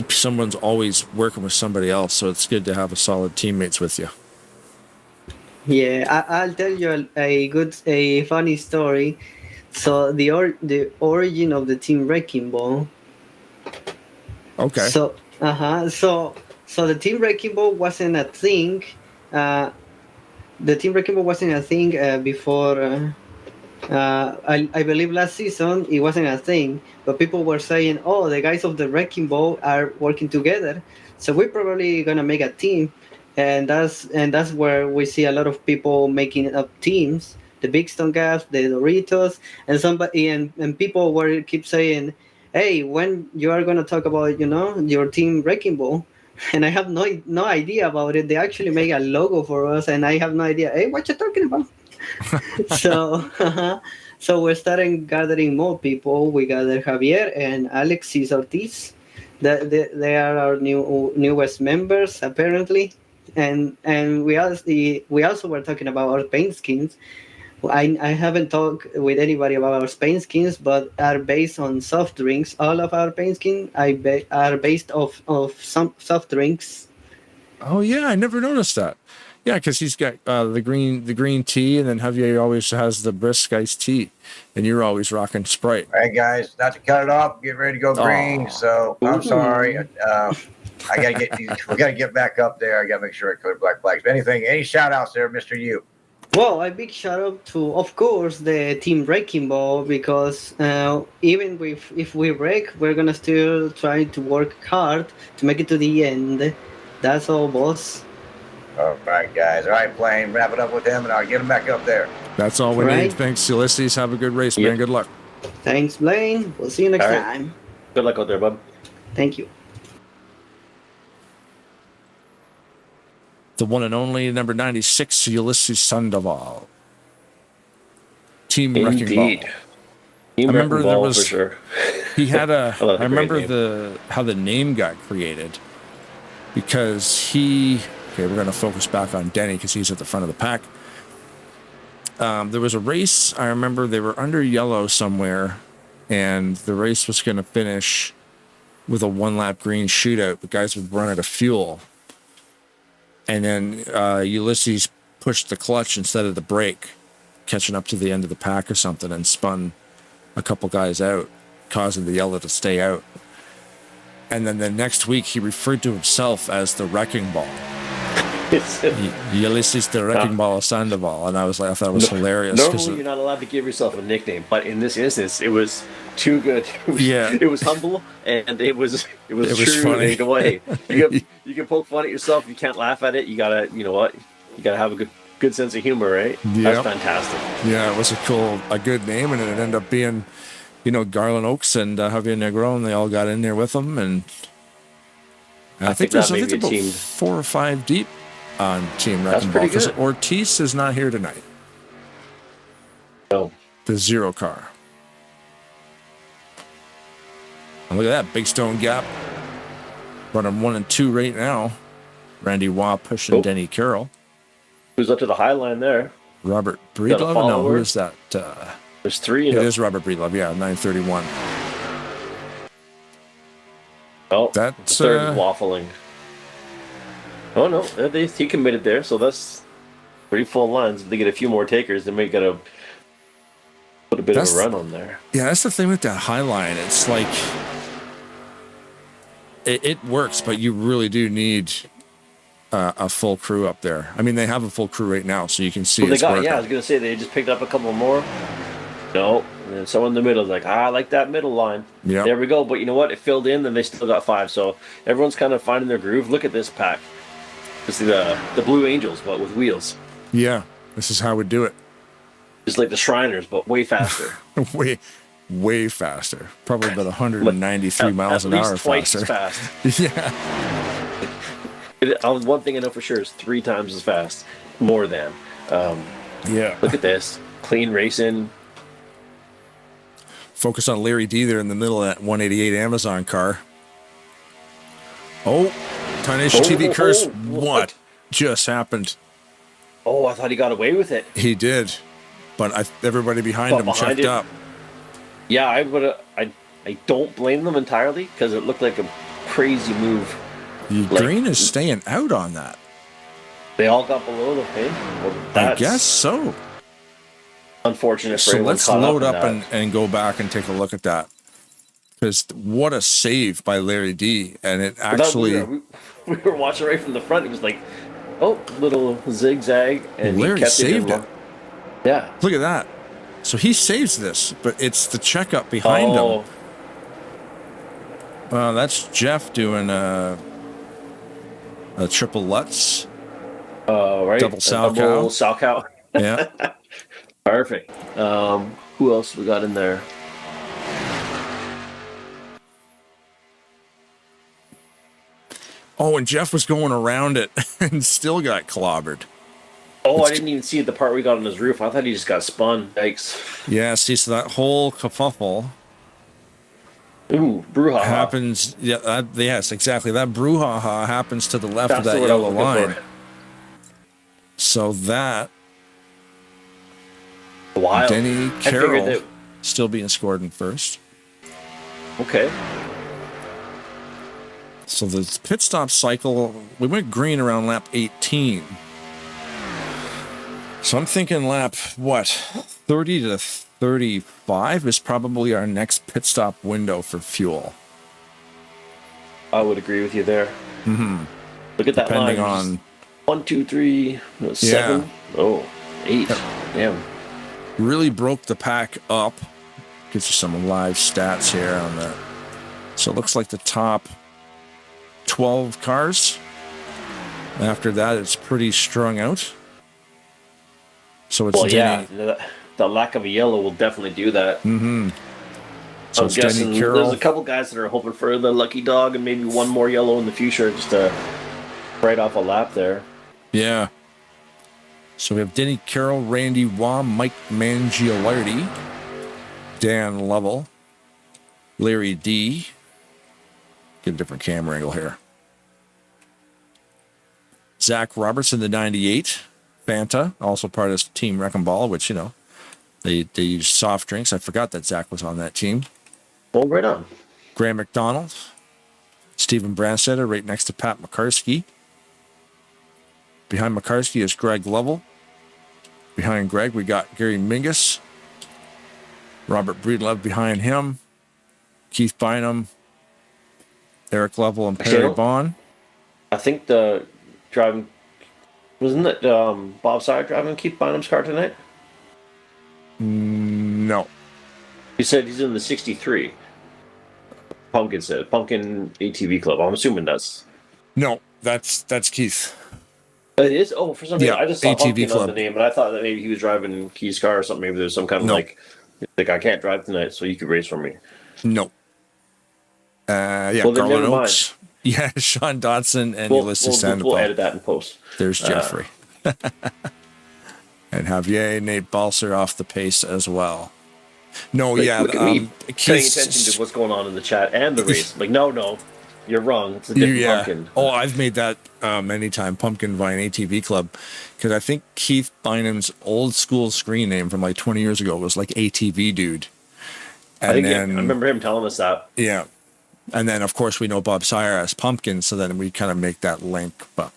Someone's always working with somebody else, so it's good to have a solid teammates with you. Yeah, I'll tell you a funny story. So the origin of the Team Wrecking Ball. Okay. So the Team Wrecking Ball wasn't a thing. The Team Wrecking Ball wasn't a thing before. I believe last season it wasn't a thing, but people were saying, "Oh, the guys of the Wrecking Ball are working together, so we're probably gonna make a team." And that's where we see a lot of people making up teams. The Big Stone Gaps, the Doritos, and people were keep saying, "Hey, when you are gonna talk about your Team Wrecking Ball?" And I have no idea about it. They actually make a logo for us, and I have no idea. Hey, what you talking about? So we're starting gathering more people. We gather Javier and Alexis Ortiz. They are our newest members apparently, and we also were talking about our paint skins. I haven't talked with anybody about our paint skins, but are based on soft drinks. All of our paint skins are based off some soft drinks. Oh yeah, I never noticed that. Yeah, because he's got the green tea, and then Javier always has the brisk iced tea, and you're always rocking Sprite. All right, guys, not to cut it off, get ready to go green. So I'm sorry. We gotta get back up there. I gotta make sure I clear black flags. But any shout outs there, Mr. U? Well, a big shout out to, of course, the Team Wrecking Ball, because even if we wreck, we're gonna still try to work hard to make it to the end. That's all, boss. All right, guys. All right, Blaine, wrap it up with him, and I'll get him back up there. That's all we need. Thanks, Ulysses. Have a good race, man. Good luck. Thanks, Blaine. We'll see you next All right. time. Good luck out there, bub. Thank you. The one and only number 96, Ulysses Sandoval. Team Wrecking Ball. Indeed. Team I remember Wrecking there Ball was for sure. he had a I love I the great remember how the name got created, because we're going to focus back on Denny because he's at the front of the pack. There was a race, I remember they were under yellow somewhere, and the race was going to finish with a one-lap green shootout. The guys would run out of fuel. And then Ulysses pushed the clutch instead of the brake, catching up to the end of the pack or something, and spun a couple guys out, causing the yellow to stay out. And then the next week, he referred to himself as the Wrecking Ball. Ulysses the Wrecking Ball of Sandoval. And I thought it was hilarious. Normally, you're not allowed to give yourself a nickname, but in this instance, it was too good. It was humble, and it was true funny. in a way. You can poke fun at yourself. You can't laugh at it. You gotta, you know what? You gotta have a good sense of humor, right? Yep. That's fantastic. Yeah, it was a good name, and it ended up being, Garland Oaks and Javier Negron. They all got in there with them, and I think that there's may be a about team. 4 or 5 deep on Team That's Wrecking Ball, pretty because good. Ortiz is not here tonight. No. The zero car. And look at that, Big Stone Gap. Running 1 and 2 right now. Randy Waugh pushing Denny Carroll. Who's up to the high line there? Robert Got a Breedlove? No, follower. who is that? There's 3. It is Robert Breedlove, yeah, 931. Oh, That's, the third is waffling. Oh no, he committed there, so that's pretty full lines. If they get a few more takers, they may gotta put a bit of a run on there. Yeah, that's the thing with that high line. It's like it works, but you really do need a full crew up there. I mean, they have a full crew right now, so you can see Well, they it's got, working. yeah, I was going to say they just picked up a couple more. No, and then someone in the middle is like, I like that middle line. Yeah. There we go. But you know what? It filled in, and they still got 5. So everyone's kind of finding their groove. Look at this pack. It's the Blue Angels, but with wheels. Yeah, this is how we do it. Just like the Shriners, but way faster. way faster. Probably about 193 miles an hour twice faster. as fast. Yeah. One thing I know for sure is 3 times as fast. More than. Yeah. Look at this. Clean racing. Focus on Larry D there in the middle of that 188 Amazon car. Oh, Tarnation TV curse. What just happened? Oh, I thought he got away with it. He did, but everybody behind him checked up. Yeah, I don't blame them entirely because it looked like a crazy move. Green is staying out on that. They all got below the pin. Well, I guess so. Unfortunate for So everyone let's caught load up up in that. and go back and take a look at that. Because what a save by Larry D. And it actually... We were watching right from the front. It was like, oh, little zigzag. And Larry he kept saved it. Yeah. Look at that. So he saves this, but it's the checkup behind him. That's Jeff doing a triple Lutz. Right. Double Salcow. Double Salcow. Yeah. Perfect. Who else we got in there? Oh, and Jeff was going around it and still got clobbered. Oh, I didn't even see the part we got on his roof. I thought he just got spun. Yikes. Yeah, see, so that whole kerfuffle. Ooh, brouhaha. Happens. Yeah, yes, exactly. That brouhaha happens to the left of That's that what I was yellow looking line. for. So that. Wild. Denny I figured Carroll that- still being scored in first. Okay. So the pit stop cycle, we went green around lap 18. So I'm thinking lap, 30 to 35 is probably our next pit stop window for fuel. I would agree with you there. Mm-hmm. Look at that line. Depending on... 1, 2, 3, 7. Yeah. Oh, 8. Damn. Really broke the pack up. Gives you some live stats here on that. So it looks like the top 12 cars. After that, it's pretty strung out. So it's the lack of a yellow will definitely do that. Mm-hmm. So I'm it's guessing Denny Carroll. there's a couple guys that are hoping for the lucky dog and maybe one more yellow in the future just to right off a lap there. Yeah. So we have Denny Carroll, Randy Waugh, Mike Mangialardi, Dan Lovell, Larry D. Get a different camera angle here. Zach Robertson, the 98. Fanta, also part of Team Wrecking Ball, which, they use soft drinks. I forgot that Zach was on that team. Well, right on. Graham McDonald, Stephen Branstetter, right next to Pat McCarskey. Behind McCarskey is Greg Lovell. Behind Greg, we got Gary Mingus. Robert Breedlove behind him. Keith Bynum, Eric Lovell, and Perry Bond. I think the driving... Wasn't it Bob Sire driving Keith Bynum's car tonight? No. He said he's in the 63. Pumpkin said. Pumpkin ATV Club. I'm assuming that's... No, that's Keith. It is? Oh, for some reason, Yeah, I just saw ATV Pumpkin Club. on the name, but I thought that maybe he was driving Keith's car or something. Maybe there's some kind of like I can't drive tonight, so you could race for me. No. Yeah, Well, then Garland never mind. Oaks. Yeah, Sean Dodson and Ulysses Sandoval. We'll edit that in post. There's Jeffrey. And Javier, Nate Balser off the pace as well. No, Like, yeah. look at me paying Keith's- attention to what's going on in the chat and the race. Like, no, you're wrong. It's a different pumpkin. Oh, I've made that many times, Pumpkin Vine ATV Club, because I think Keith Bynum's old school screen name from like 20 years ago was like ATV Dude. And I think then, I remember him telling us that. Yeah. And then, of course, we know Bob Sire as Pumpkin, so then we kind of make that link. But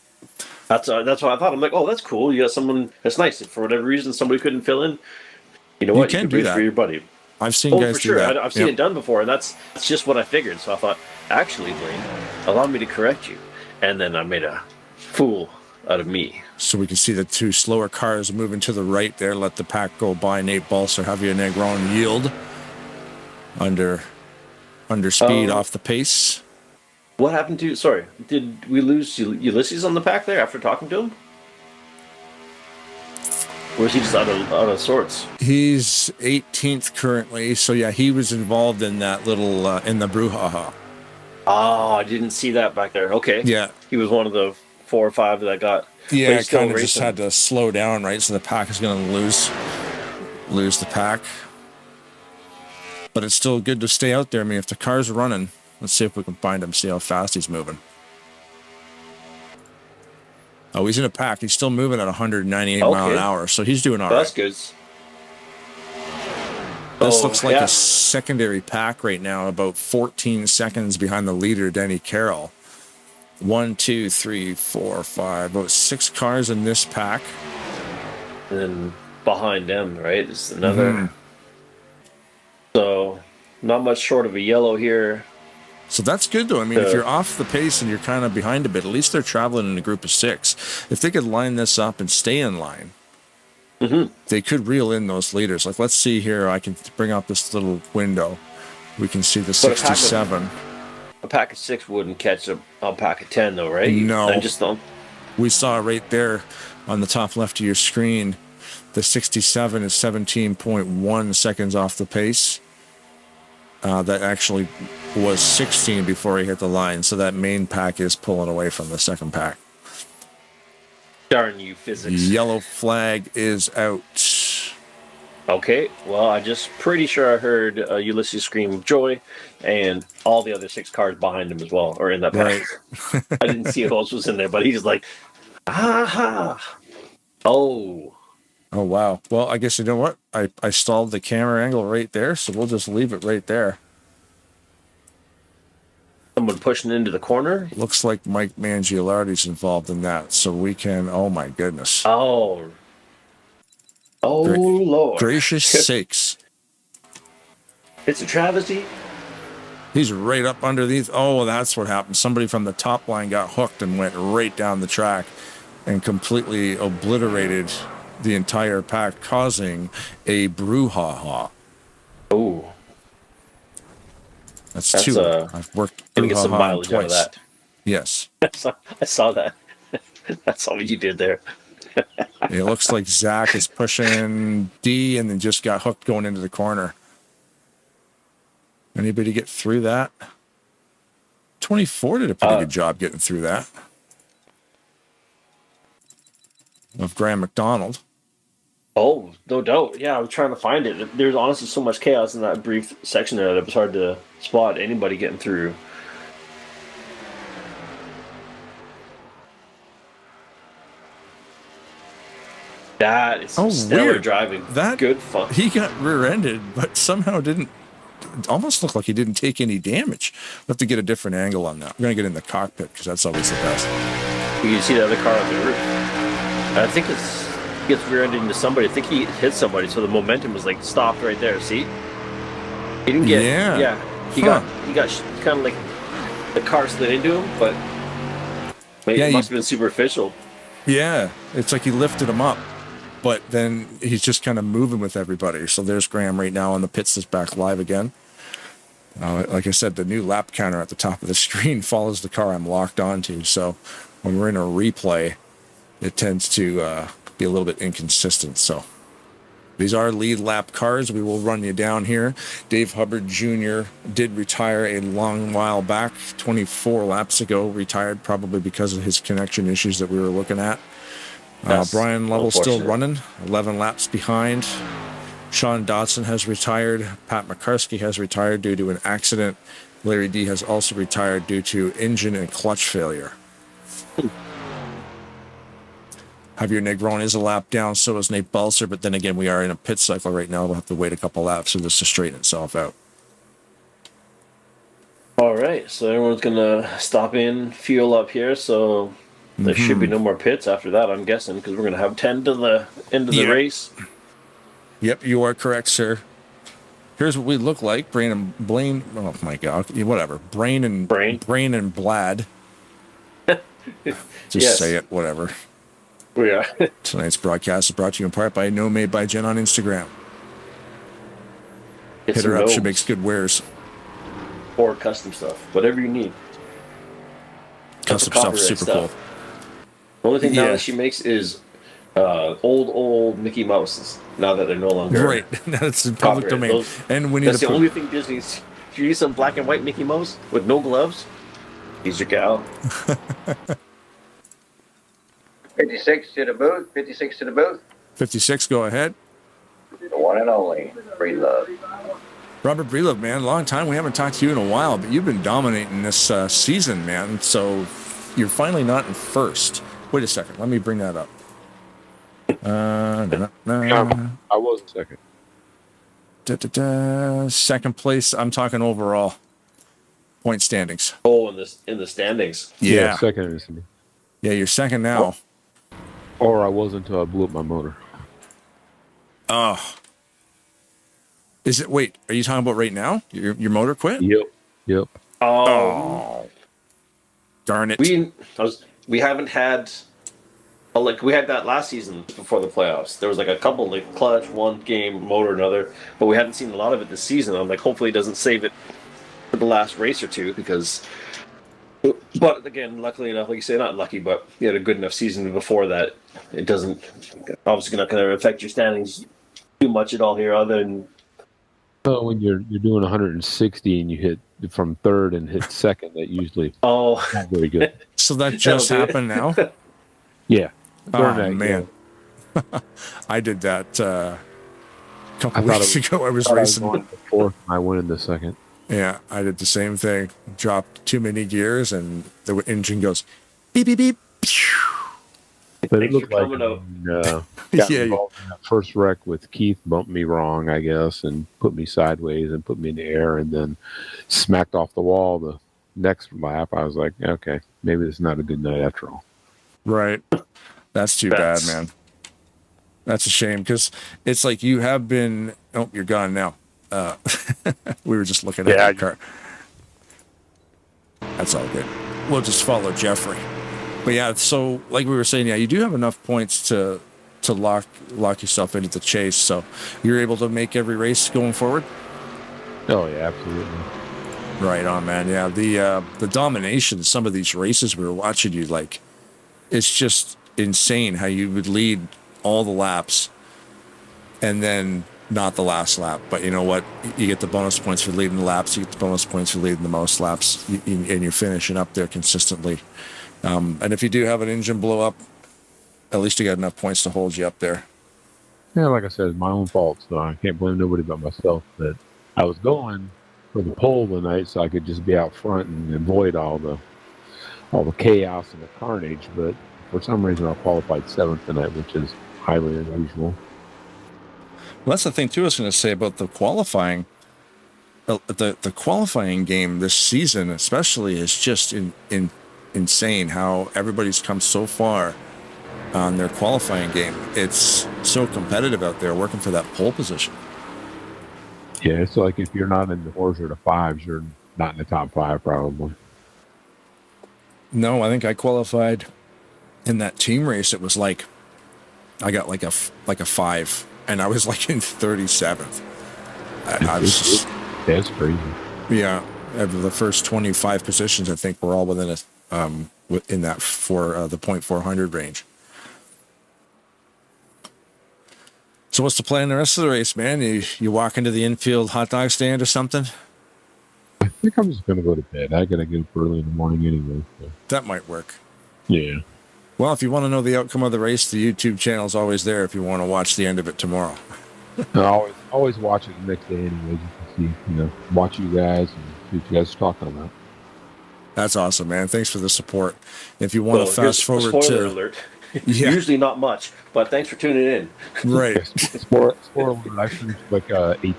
That's what I thought. I'm like, oh, that's cool. You got someone that's nice. If for whatever reason somebody couldn't fill in, you know what? can could do race that. for your buddy. I've seen guys for sure. do that. I've seen Yep. it done before, and that's just what I figured. So I thought, actually, Blaine, allow me to correct you. And then I made a fool out of me. So we can see the two slower cars moving to the right there. Let the pack go by. Nate Balser, Javier Negron yield under speed off the pace. What happened to? Sorry, did we lose Ulysses on the pack there after talking to him? Or is he just out of sorts? He's 18th currently, so yeah, he was involved in that little in the brouhaha. Oh, I didn't see that back there. Okay. Yeah, he was one of the 4 or 5 that got. Yeah, it kind of just had to slow down, right? So the pack is going to lose the pack. But it's still good to stay out there. I mean, if the car's running, let's see if we can find him, see how fast he's moving. Oh, he's in a pack. He's still moving at 198 mile an hour, so he's doing all right. That's good. This looks like a secondary pack right now, about 14 seconds behind the leader, Denny Carroll. 1, 2, 3, 4, 5, about 6 cars in this pack. And then behind them, right, is another. Mm-hmm. So, not much short of a yellow here. So that's good, though. I mean, if you're off the pace and you're kind of behind a bit, at least they're traveling in a group of 6. If they could line this up and stay in line, they could reel in those leaders. Like, let's see here. I can bring up this little window. We can see the 67. A pack of 6 wouldn't catch a pack of 10, though, right? No. I just don't. We saw right there on the top left of your screen, the 67 is 17.1 seconds off the pace. That actually was 16 before he hit the line, so that main pack is pulling away from the second pack. Darn you, physics. Yellow flag is out. Okay, well, I just pretty sure I heard Ulysses scream joy, and all the other 6 cars behind him as well, or in that pack. Right. I didn't see who else was in there, but he's like, aha! Oh, wow. Well, I guess you know what? I stalled the camera angle right there, so we'll just leave it right there. Someone pushing into the corner? Looks like Mike Mangialardi's involved in that, so we can, oh my goodness. Oh, Lord. Gracious sakes. It's a travesty. He's right up underneath. Oh, that's what happened. Somebody from the top line got hooked and went right down the track and completely obliterated the entire pack, causing a brouhaha. Oh. That's 2. I've worked brouhaha get some mileage twice. Out of that. Yes. I saw that. That's all you did there. It looks like Zach is pushing D and then just got hooked going into the corner. Anybody get through that? 24 did a pretty good job getting through that. Of Graham McDonald. Oh, no doubt. Yeah, I was trying to find it. There's honestly so much chaos in that brief section there that it was hard to spot anybody getting through. That is stellar weird. Driving. That good fun. He got rear-ended, but somehow didn't. Almost looked like he didn't take any damage. We'll have to get a different angle on that. We're gonna get in the cockpit because that's always the best. You can see the other car on the roof. I think he gets rear-ended into somebody. I think he hit somebody, so the momentum was like stopped right there. See? He didn't get. Yeah. He got kind of like the car slid into him, but maybe it must have been superficial. Yeah, it's like he lifted him up. But then he's just kind of moving with everybody. So there's Graham right now on the pits that's back live again. Like I said, the new lap counter at the top of the screen follows the car I'm locked onto. So when we're in a replay, it tends to be a little bit inconsistent. So these are lead lap cars. We will run you down here. Dave Hubbard Jr. did retire a long while back, 24 laps ago, retired probably because of his connection issues that we were looking at. Brian Lovell still running, 11 laps behind. Sean Dodson has retired. Pat McCarskey has retired due to an accident. Larry D has also retired due to engine and clutch failure. Javier Negron is a lap down, so is Nate Balser, but then again, we are in a pit cycle right now. We'll have to wait a couple laps for this to straighten itself out. All right, so everyone's going to stop in, fuel up here, so there should be no more pits after that, I'm guessing, because we're going to have 10 to the end of the race. Yep, you are correct, sir. Here's what we look like. Blaine, oh my God, whatever. Brain and Blad. Just say it, whatever. We are. Tonight's broadcast is brought to you in part by No Made by Jen on Instagram. Hit her up, she makes good wares. Or custom stuff, whatever you need. Custom stuff, super cool. The only thing now that she makes is old Mickey Mouses. Now that they're no longer right. That's in public domain. And we need that's the only thing Disney's. If you use some black and white Mickey Mouse with no gloves, he's your gal. 56 to the booth. 56 to the booth. 56, go ahead. The one and only Breedlove. Robert Breedlove, man, long time. We haven't talked to you in a while, but you've been dominating this season, man. So you're finally not in first. Wait a second. Let me bring that up. I was second. Second place. I'm talking overall point standings. Oh, in the standings. Yeah. Second. Yeah, you're second now. Or I was until I blew up my motor. Oh. Is it? Wait, are you talking about right now? Your motor quit? Yep. Oh. Darn it. We haven't had. Like we had that last season before the playoffs. There was like a couple like clutch, one game, motor, another, but we haven't seen a lot of it this season. I'm like, hopefully it doesn't save it for the last race or two because. But again, luckily enough, like you say, not lucky, but you had a good enough season before that. It doesn't obviously not going to affect your standings too much at all here, other than. So when you're doing 160 and you hit from third and hit second, that usually not very good. So that just happened now. Yeah. Oh, man. I did that a couple weeks ago. I was racing. I fourth, I went in the second. Yeah, I did the same thing. Dropped too many gears, and the engine goes beep, beep, beep. But it looked like that first wreck with Keith bumped me wrong, I guess, and put me sideways and put me in the air and then smacked off the wall the next lap. I was like, okay, maybe this is not a good night after all. Right. That's too bad, man. That's a shame because it's like you have been. Oh, you're gone now. We were just looking at that car. That's all good. We'll just follow Jeffrey. But yeah, so like we were saying, yeah, you do have enough points to lock yourself into the chase. So you're able to make every race going forward. Oh yeah, absolutely. Right on, man. Yeah, the domination. Some of these races we were watching you like. It's just insane how you would lead all the laps and then not the last lap. But you know what? You get the bonus points for leading the laps. You get the bonus points for leading the most laps. And you're finishing up there consistently. And if you do have an engine blow up, at least you got enough points to hold you up there. Yeah, like I said, it's my own fault. So I can't blame nobody but myself. That I was going for the pole tonight so I could just be out front and avoid all the chaos and the carnage, but for some reason I qualified 7th tonight, which is highly unusual. Well, that's the thing too I was going to say about the qualifying. The qualifying game this season especially is just insane how everybody's come so far on their qualifying game. It's so competitive out there working for that pole position. Yeah, it's like if you're not in the 4s or the 5s, you're not in the top 5 probably. No, I think I qualified in that team race. It was like I got like a 5, and I was like in 37th. I was just that's crazy. Yeah, the first 25 positions I think were all within in that for the 0.400 range. So what's the plan the rest of the race, man? You walk into the infield hot dog stand or something? I think I'm just going to go to bed. I got to get up early in the morning anyway. So. That might work. Yeah. Well, if you want to know the outcome of the race, the YouTube channel is always there if you want to watch the end of it tomorrow. I always watch it the next day anyway. You can see, watch you guys and see what you guys are talking about. That's awesome, man. Thanks for the support. If you want to fast forward spoiler alert. Usually not much, but thanks for tuning in. Right. Spoiler alert, I finished like 18.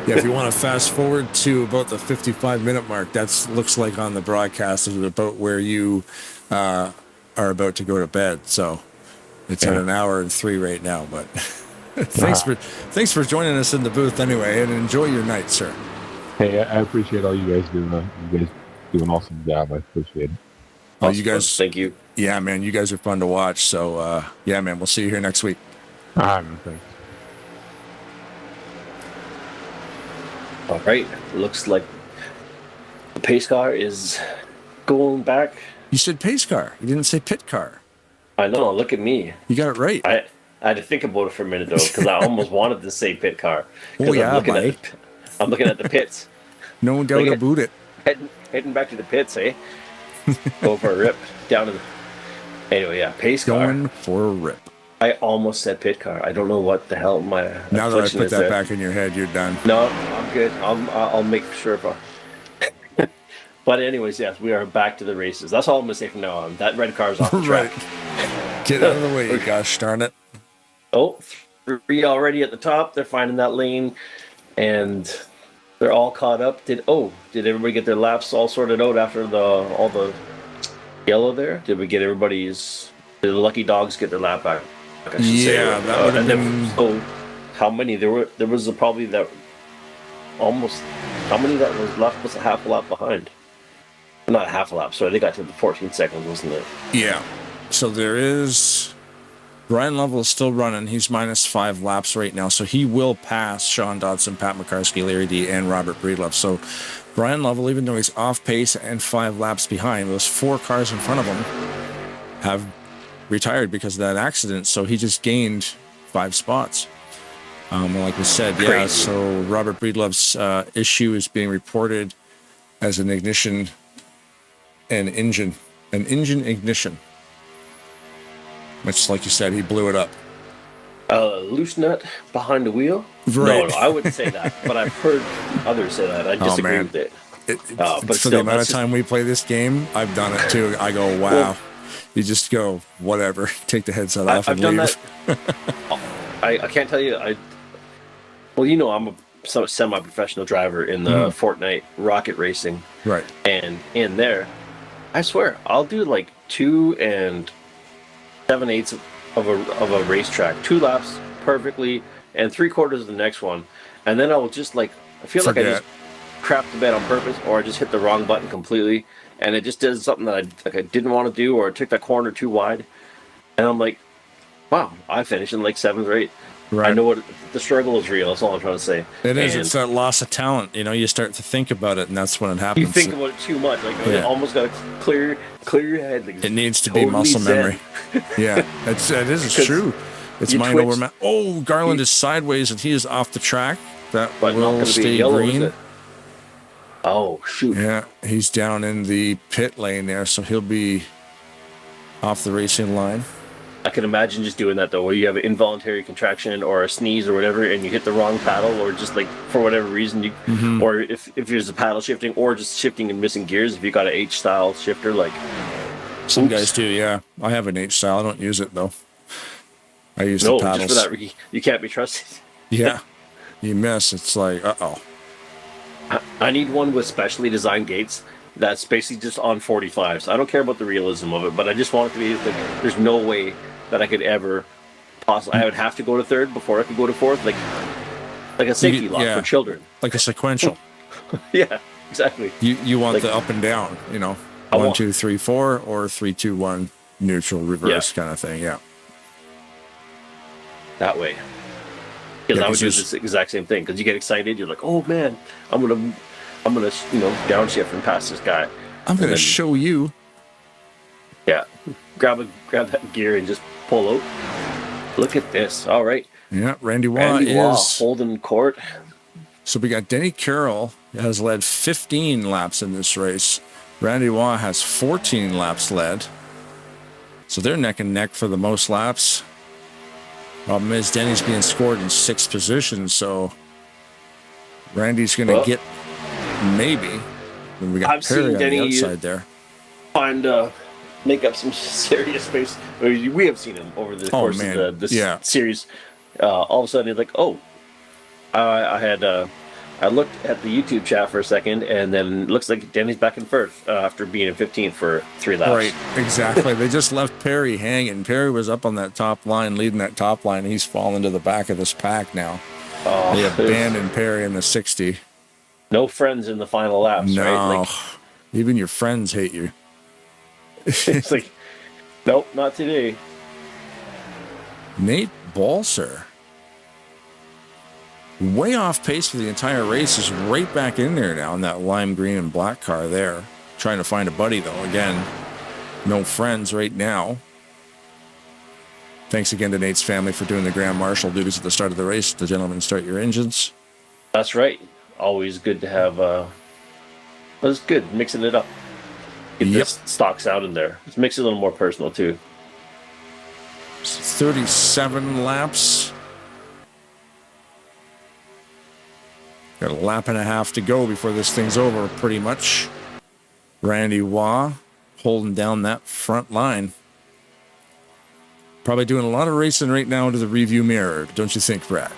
Yeah, if you want to fast forward to about the 55-minute mark, that looks like on the broadcast is about where you are about to go to bed. So it's at 1 hour and 3 right now. But thanks for joining us in the booth anyway, and enjoy your night, sir. Hey, I appreciate all you guys do. You guys do an awesome job. I appreciate it. Oh, you guys, thank you. Yeah, man, you guys are fun to watch. So, yeah, man, we'll see you here next week. All right, man, thanks. All right. Looks like the pace car is going back. You said pace car. You didn't say pit car. I know. Look at me. You got it right. I had to think about it for a minute though, because I almost wanted to say pit car. Oh yeah, buddy. I'm looking at the pits. No doubt about it. Heading back to the pits, eh? Go for a rip down to the. Anyway, yeah, pace car. Going for a rip. I almost said pit car. I don't know what the hell my. Now that I affliction put is that there. back in your head, you're done. No, I'm good. I'll make sure. But anyways, yes, we are back to the races. That's all I'm gonna say from now on. That red car's off the track. Get out of the way, gosh darn it. Oh, 3 already at the top. They're finding that lane, and they're all caught up. Did everybody get their laps all sorted out after all the yellow there? Did we get everybody's? Did the lucky dogs get their lap back? I should say. That would have been. So, how many? There was probably that. Almost. How many that was left was a half a lap behind. Not a half a lap. Sorry, they got to the 14 seconds, wasn't it? Yeah. So there is. Brian Lovell is still running. He's -5 laps right now. So he will pass Sean Dodson, Pat McCarskey, Larry D, and Robert Breedlove. So Brian Lovell, even though he's off pace and 5 laps behind, those 4 cars in front of him have retired because of that accident. So he just gained 5 spots. Like we said, yeah. Crazy. So Robert Breedlove's issue is being reported as an engine ignition. Which, like you said, he blew it up. Loose nut behind the wheel? Right. No, I wouldn't say that, but I've heard others say that. I disagree with it. But For still, the amount of that's just- time we play this game, I've done it too. I go, wow. Well, you just go, whatever. Take the headset off I've and done leave. that. I can't tell you. Well, you know, I'm a semi-professional driver in the Fortnite rocket racing. Right. And in there, I swear, I'll do like 2 7/8 of a racetrack, 2 laps perfectly, and 3/4 of the next one, and then I will just like I feel like I just crapped the bed on purpose, or I just hit the wrong button completely, and it just does something that I didn't want to do, or I took that corner too wide, and I'm like, wow, I finished in like 7th or 8th. Right. I know what the struggle is real. That's all I'm trying to say. It is. And It's that loss of talent. You know, you start to think about it, and that's when it happens. you think about it too much. Like you almost got to clear your head. Like, it needs to totally be muscle zen. memory. Yeah, it's true. It's you mind over twitched. matter. Oh, Garland is sideways, and he is off the track. That But not will gonna be stay yellow, is green. it? Oh shoot! Yeah, he's down in the pit lane there, so he'll be off the racing line. I can imagine just doing that though, where you have an involuntary contraction or a sneeze or whatever, and you hit the wrong paddle, or just like for whatever reason you, or if there's a paddle shifting, or just shifting and missing gears. If you got an H style shifter, like Some guys do. Yeah, I have an H style. I don't use it though. I use no, the paddles. just for that you can't be trusted. Yeah, you miss. It's like I need one with specially designed gates that's basically just on 45s. I don't care about the realism of it, but I just want it to be like there's no way that I could ever possibly. I would have to go to 3rd before I could go to 4th, like a safety lock for children. like a sequential. Yeah, exactly. You want Like- the up and down, you know, I 1, want- 2, 3, 4, or 3, 2, 1, neutral, reverse kind of thing. Yeah. That way. Because Yeah, I would 'cause do there's- this exact same thing. Because you get excited, you're like, "Oh man, I'm gonna, downshift and pass this guy." I'm gonna And then- show you. Yeah, grab that gear and just pull out. Look at this. All right. Yeah, Randy Waugh Randy Waugh is holding court. So we got Denny Carroll has led 15 laps in this race. Randy Waugh has 14 laps led. So they're neck and neck for the most laps. Problem is, Denny's being scored in 6th position, so Randy's going to get maybe. And we got I've Perry seen on Denny the outside there. Make up some serious space. We have seen him over the course of the series. All of a sudden, he's like, "Oh, I looked at the YouTube chat for a second, and then it looks like Denny's back in 1st after being in 15th for 3 laps." Right, exactly. They just left Perry hanging. Perry was up on that top line, leading that top line. He's fallen to the back of this pack now. Oh, they abandoned Perry in the 60. No friends in the final laps, No. right? Even your friends hate you. It's like, nope, not today. Nate Balser, way off pace for the entire race, is right back in there now in that lime green and black car there. Trying to find a buddy, though. Again, no friends right now. Thanks again to Nate's family for doing the Grand Marshal duties at the start of the race. The gentlemen, start your engines. That's right. Always good to have, it's good, mixing it up. Get this stocks out in there. Let's mix it a little more personal, too. 37 laps. Got a lap and a half to go before this thing's over, pretty much. Randy Waugh holding down that front line. Probably doing a lot of racing right now to the review mirror, don't you think, Brad?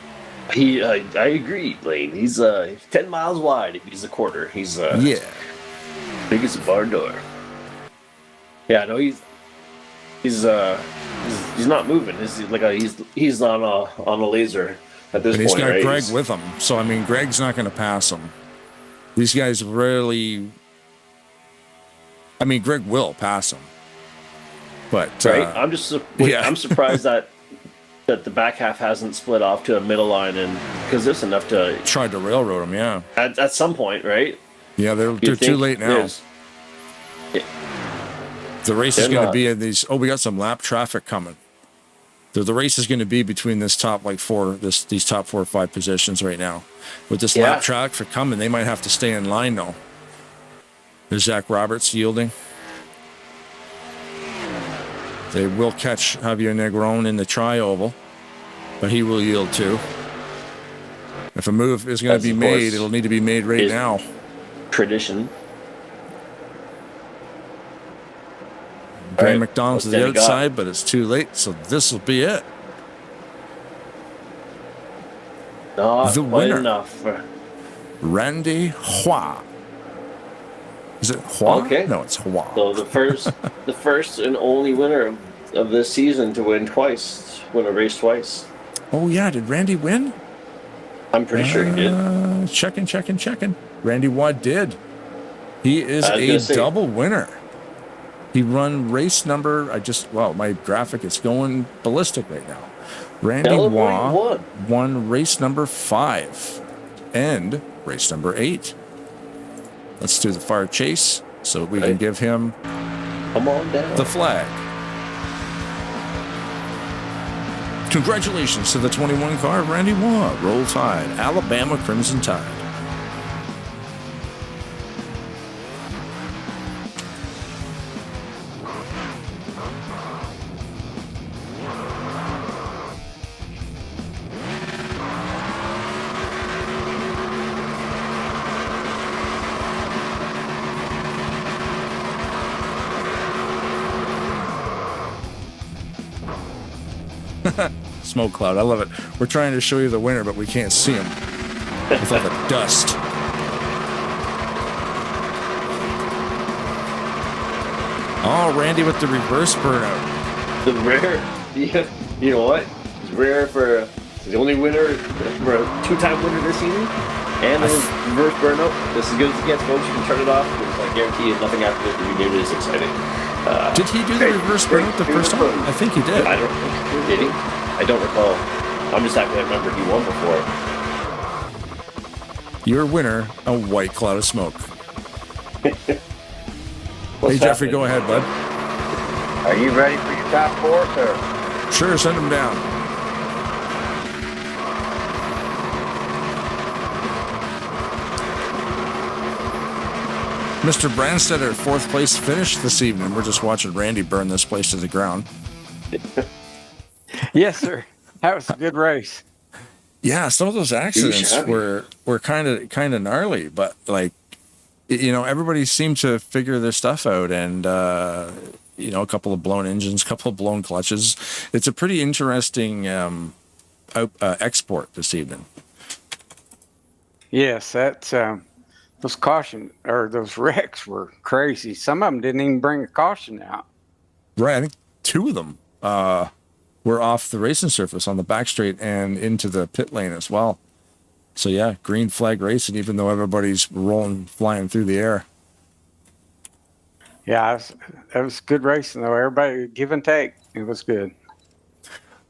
I agree, Blaine. He's 10 miles wide if he's a quarter. He's big as a barn door. Yeah, no, he's not moving. He's on a laser at this and he's point. got right? Greg with him, so I mean, Greg's not going to pass him. These guys really. I mean, Greg will pass him, but right. I'm surprised that the back half hasn't split off to a middle line, and because there's enough to tried to railroad him. Yeah, at some point, right? Yeah, they're too late now. The race is going to be in these. Oh, we got some lap traffic coming. The race is going to be between this top these top 4 or 5 positions right now. With this lap traffic coming, they might have to stay in line though. There's Zach Roberts yielding. They will catch Javier Negron in the tri-oval, but he will yield too. If a move is going to be made, it'll need to be made right now. Tradition. Graham McDonald's to the outside, but it's too late, so this will be it. Not the quite winner, enough. Randy Hua. Is it Hua? Okay. No, it's Hua. So the first and only winner of this season to win a race twice. Oh yeah, did Randy win? I'm pretty sure he did. Checking. Randy Waugh did. He is a double winner. He run race number. My graphic is going ballistic right now. Randy Waugh won race number 5 and race number 8. Let's do the fire chase so we can give him the flag. Congratulations to the 21 car, Randy Waugh. Roll Tide, Alabama Crimson Tide. Smoke cloud, I love it. We're trying to show you the winner, but we can't see him with all the dust. Oh, Randy with the reverse burnout. The rare, you know what? It's rare for the only winner, for a 2-time winner this season, and the reverse burnout. This is as good as it gets, folks. You can turn it off. I guarantee you nothing after this will be nearly as exciting. Did he do the reverse burnout the first time? I think he did. I don't think did he? I don't recall. I'm just happy I remember he won before. Your winner, a white cloud of smoke. Hey, Jeffrey, go ahead, bud. Are you ready for your top 4, sir? Sure, send them down. Mr. Brandstetter, 4th place finish this evening. We're just watching Randy burn this place to the ground. Yes, sir. That was a good race. Yeah, some of those accidents were kind of gnarly, but everybody seemed to figure their stuff out, and a couple of blown engines, a couple of blown clutches. It's a pretty interesting export this evening. Yes, that's those wrecks were crazy. Some of them didn't even bring a caution out. Right, I think 2 of them were off the racing surface on the back straight and into the pit lane as well. So yeah, green flag racing, even though everybody's flying through the air. Yeah, that was good racing though. Everybody give and take. It was good.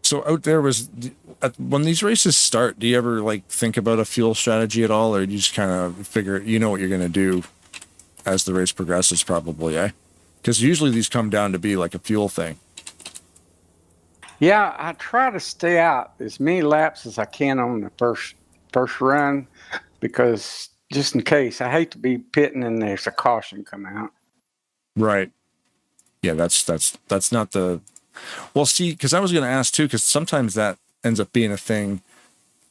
So out there when these races start, do you ever like think about a fuel strategy at all, or do you just kind of figure what you're going to do as the race progresses, probably, eh? Because usually these come down to be like a fuel thing. Yeah, I try to stay out as many laps as I can on the first run, because just in case, I hate to be pitting and there's a caution come out. Right. Yeah, that's not the. Well, see, because I was going to ask too, because sometimes that ends up being a thing.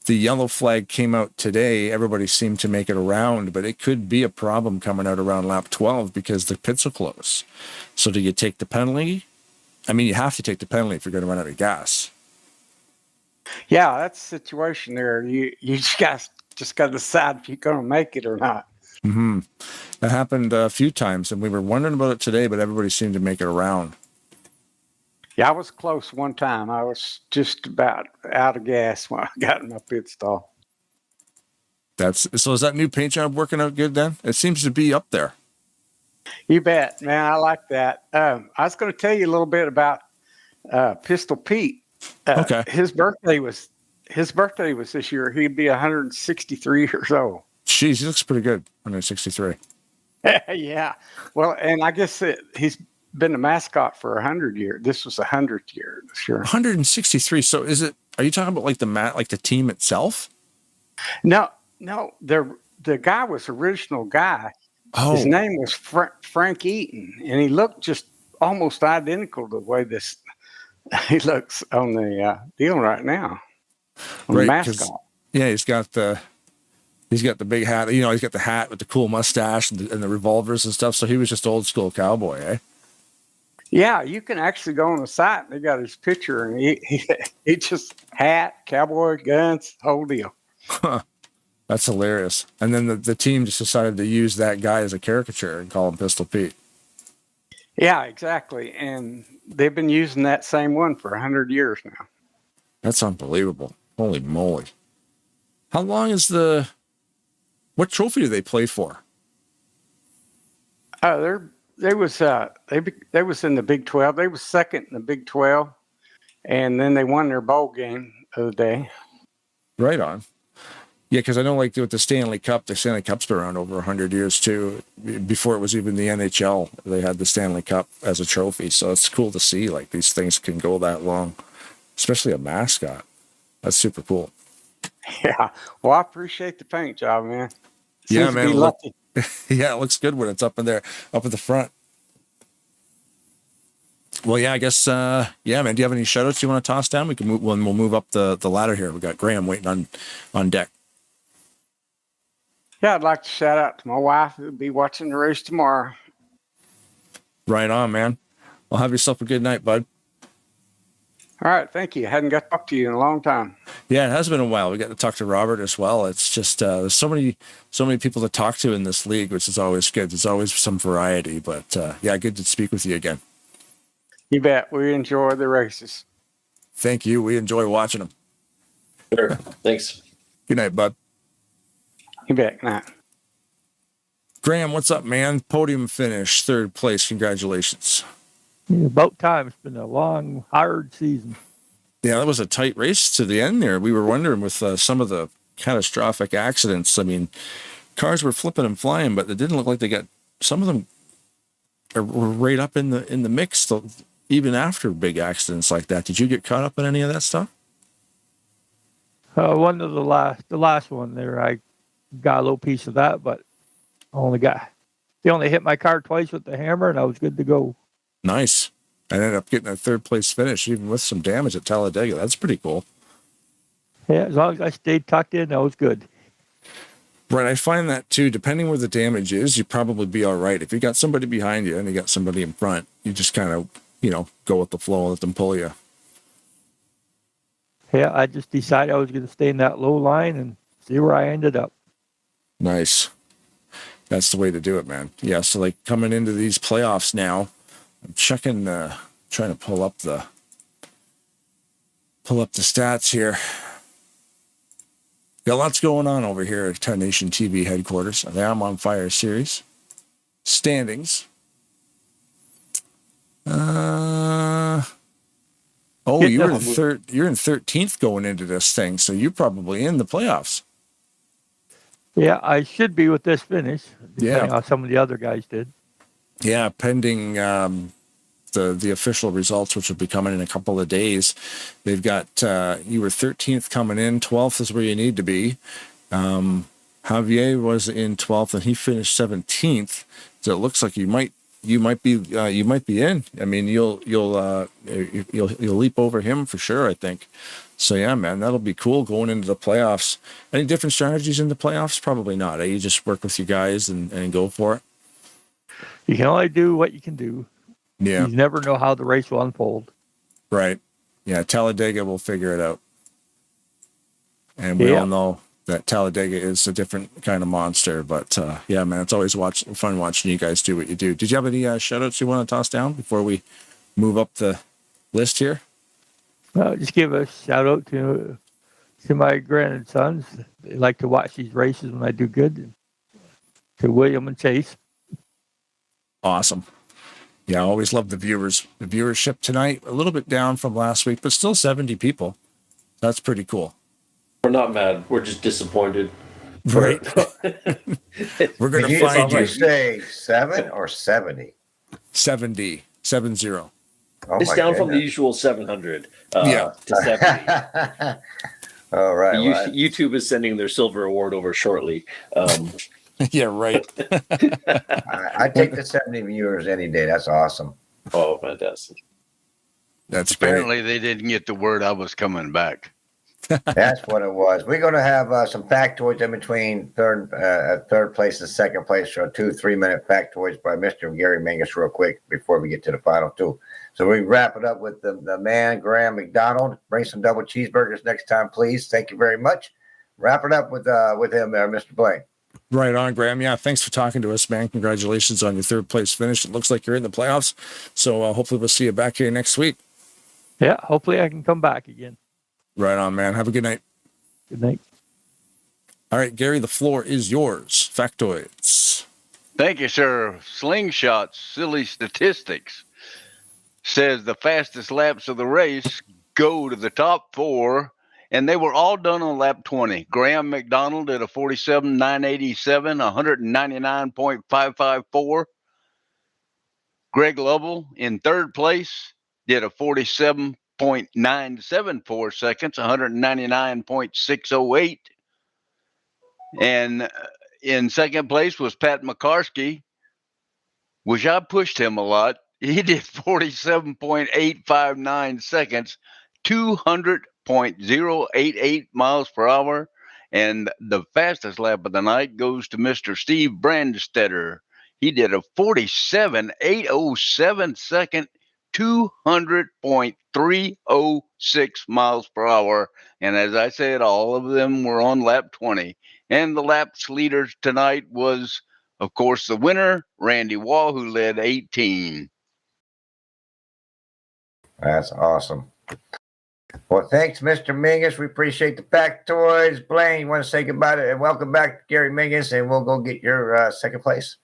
The yellow flag came out today. Everybody seemed to make it around, but it could be a problem coming out around lap 12 because the pits are closed. So do you take the penalty? I mean, you have to take the penalty if you're going to run out of gas. Yeah, that's the situation there. You just got to decide if you're going to make it or not. Mm-hmm. That happened a few times, and we were wondering about it today, but everybody seemed to make it around. Yeah, I was close one time. I was just about out of gas when I got in my pit stall. So is that new paint job working out good then? It seems to be up there. You bet, man. I like that. I was going to tell you a little bit about Pistol Pete. Okay. His birthday was this year. He'd be 163 years old. Jeez, he looks pretty good. 163. Yeah. Well, and I guess he's been a mascot for 100 years. This was 100th year this year. 163. So are you talking about like the team itself? No. The guy was original guy. Oh. His name was Frank Eaton, and he looked just almost identical to the way he looks on the deal right now. On the mascot. Yeah, he's got the big hat. He's got the hat with the cool mustache and the revolvers and stuff. So he was just old school cowboy, eh? Yeah, you can actually go on the site and they got his picture, and he just hat, cowboy, guns, whole deal. Huh. That's hilarious. And then the team just decided to use that guy as a caricature and call him Pistol Pete. Yeah, exactly. And they've been using that same one for 100 years now. That's unbelievable. Holy moly. How long is what trophy do they play for? They was in the Big 12. They was second in the Big 12, and then they won their bowl game the other day. Right on. Yeah, because I know like with the Stanley Cup, the Stanley Cup's been around over 100 years too. Before it was even the NHL, they had the Stanley Cup as a trophy. So it's cool to see like these things can go that long, especially a mascot. That's super cool. Yeah. Well, I appreciate the paint job, man. Yeah, man. Yeah, it looks good when it's up in there, up at the front. Well, yeah, I guess, man, do you have any shout outs you want to toss down? We'll move up the ladder here. We got Graham waiting on deck. Yeah, I'd like to shout out to my wife who'll be watching the race tomorrow. Right on, man. Well, have yourself a good night, bud. All right, thank you. I hadn't got to talk to you in a long time. Yeah, it has been a while. We got to talk to Robert as well. It's just there's so many people to talk to in this league, which is always good. There's always some variety, but yeah, good to speak with you again. You bet. We enjoy the races. Thank you. We enjoy watching them. Sure. Thanks. Good night, bud. You bet. Good night. Graham, what's up, man? Podium finish, 3rd place. Congratulations. Yeah, about time. It's been a long, hard season. Yeah, that was a tight race to the end there. We were wondering with some of the catastrophic accidents. I mean, cars were flipping and flying, but it didn't look like they got, some of them were right up in the mix, even after big accidents like that. Did you get caught up in any of that stuff? One of the last one there, I got a little piece of that, but they only hit my car twice with the hammer, and I was good to go. Nice. I ended up getting a 3rd place finish, even with some damage at Talladega. That's pretty cool. Yeah, as long as I stayed tucked in, that was good. Right, I find that too. Depending where the damage is, you'd probably be all right. If you got somebody behind you and you got somebody in front, you just kind of, go with the flow and let them pull you. Yeah, I just decided I was going to stay in that low line and see where I ended up. Nice. That's the way to do it, man. Yeah, so like coming into these playoffs now, I'm checking, trying to pull up the stats here. Got lots going on over here at Tarnation TV headquarters. The I'm on Fire series. Standings. Oh, Hit you the- were you're in 13th going into this thing, so you're probably in the playoffs. Yeah, I should be with this finish, depending Yeah. on how some of the other guys did. Yeah, pending the official results, which will be coming in a couple of days. They've got you were 13th coming in, 12th is where you need to be. Javier was in 12th and he finished 17th. So it looks like you might be in. I mean, you'll leap over him for sure, I think. So yeah, man, that'll be cool going into the playoffs. Any different strategies in the playoffs? Probably not. You just work with your guys and go for it. You can only do what you can do. Yeah. You never know how the race will unfold. Right. Yeah, Talladega will figure it out. And we Yeah. all know that Talladega is a different kind of monster. But yeah, man, it's always fun watching you guys do what you do. Did you have any shout-outs you want to toss down before we move up the list here? Just give a shout out to my grandsons. They like to watch these races when I do good. To William and Chase. Awesome. Yeah, I always love the viewers. The viewership tonight, a little bit down from last week, but still 70 people. That's pretty cool. We're not mad. We're just disappointed. Right. We're going to find Did you you. say 7 or 70? 70. 70. Oh, It's my down from the goodness. usual 700 Yeah. to 70. All right. YouTube is sending their silver award over shortly. Yeah, right. I take the 70 viewers any day. That's awesome. Oh, fantastic. That's great. Apparently, they didn't get the word I was coming back. That's what it was. We're going to have some factoids in between third place and second place. So 2 3-minute factoids by Mr. Gary Mingus real quick before we get to the final two. So we wrap it up with the man, Graham McDonald. Bring some double cheeseburgers next time, please. Thank you very much. Wrap it up with him there, Mr. Blaine. Right on, Graham. Yeah, thanks for talking to us, man. Congratulations on your third place finish. It looks like you're in the playoffs. So hopefully we'll see you back here next week. Yeah, hopefully I can come back again. Right on, man. Have a good night. Good night. All right, Gary, the floor is yours. Factoids. Thank you, sir. Slingshot Silly Statistics says the fastest laps of the race go to the top 4, and they were all done on lap 20. Graham McDonald did a 47.987, 199.554. Greg Lovell in third place did a 47.974 seconds, 199.608. And in second place was Pat McCarsky, which I pushed him a lot. He did 47.859 seconds, 200.088 miles per hour. And the fastest lap of the night goes to Mr. Steve Brandstetter. He did a 47.807 second, 200.306 miles per hour. And as I said, all of them were on lap 20. And the laps leader tonight was, of course, the winner, Randy Wall, who led 18. That's awesome. Well, thanks, Mr. Mingus. We appreciate the factoids. Blaine, you want to say goodbye to, and welcome back, Gary Mingus, and we'll go get your second place.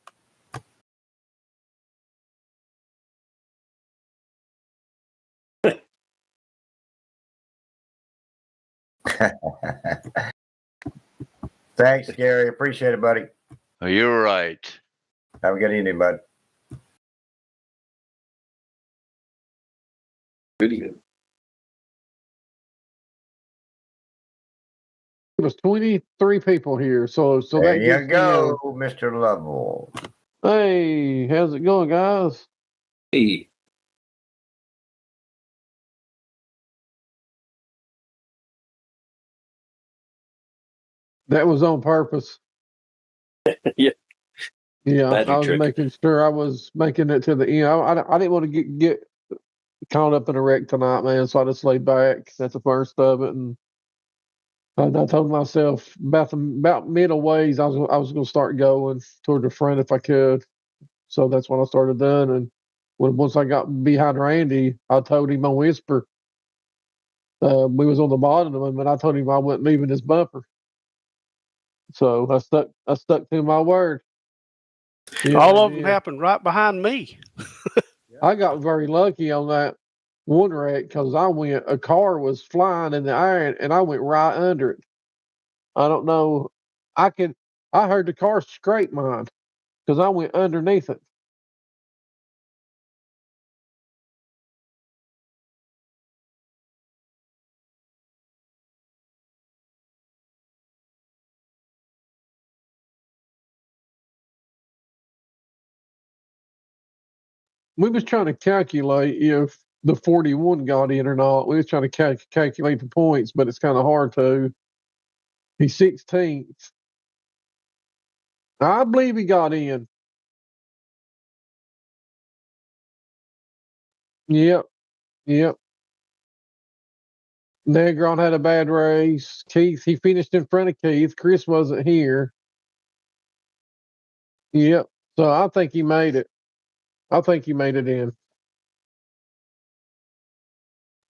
Thanks, Gary. Appreciate it, buddy. Oh, you're right. Have a good evening, bud. Good evening. It was 23 people here, so There that you gives me go, Mr. Lovell. Hey, how's it going, guys? Hey. That was on purpose. Yeah. Yeah, Magic I was trick. making sure I was making it to the end. I didn't want to get caught up in a wreck tonight, man. So I just laid back at the first of it, and I told myself about middle ways I was going to start going toward the front if I could. So that's when I started doing. And once I got behind Randy, I told him on whisper. We was on the bottom of him, and I told him I wasn't leaving his bumper. So I stuck to my word. Yeah, All of them happened right behind me. I got very lucky on that one wreck because a car was flying in the air and I went right under it. I don't know. I heard the car scrape mine because I went underneath it. We was trying to calculate if the 41 got in or not. We was trying to calculate the points, but it's kind of hard to. He's 16th. I believe he got in. Yep. Negron had a bad race. Keith, he finished in front of Keith. Chris wasn't here. Yep. So I think he made it. I think he made it in.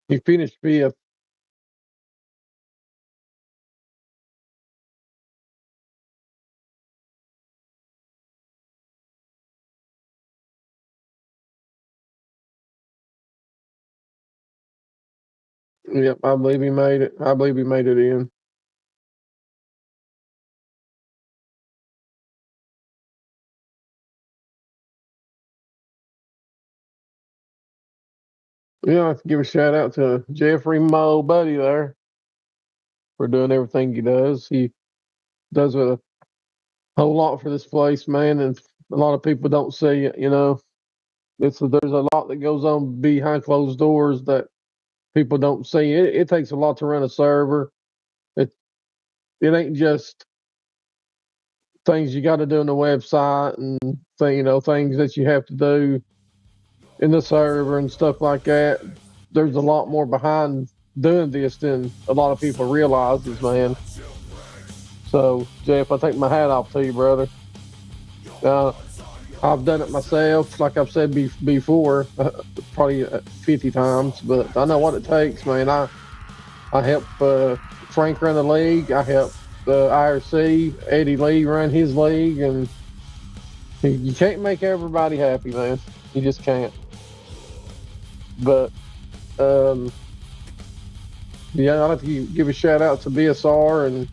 He finished 5th. Yep, I believe he made it. I believe he made it in. Yeah, I have to give a shout out to Jeffrey, my old buddy there, for doing everything he does. He does a whole lot for this place, man, and a lot of people don't see it. There's a lot that goes on behind closed doors that people don't see. It takes a lot to run a server. It ain't just things you got to do on the website and things that you have to do in the server and stuff like that. There's a lot more behind doing this than a lot of people realizes, man. So, Jeff, I take my hat off to you, brother. I've done it myself, like I've said before, probably 50 times, but I know what it takes, man. I help Frank run the league. I help the IRC, Eddie Lee run his league, and you can't make everybody happy, man. You just can't. But, yeah, I'd like to give a shout out to BSR and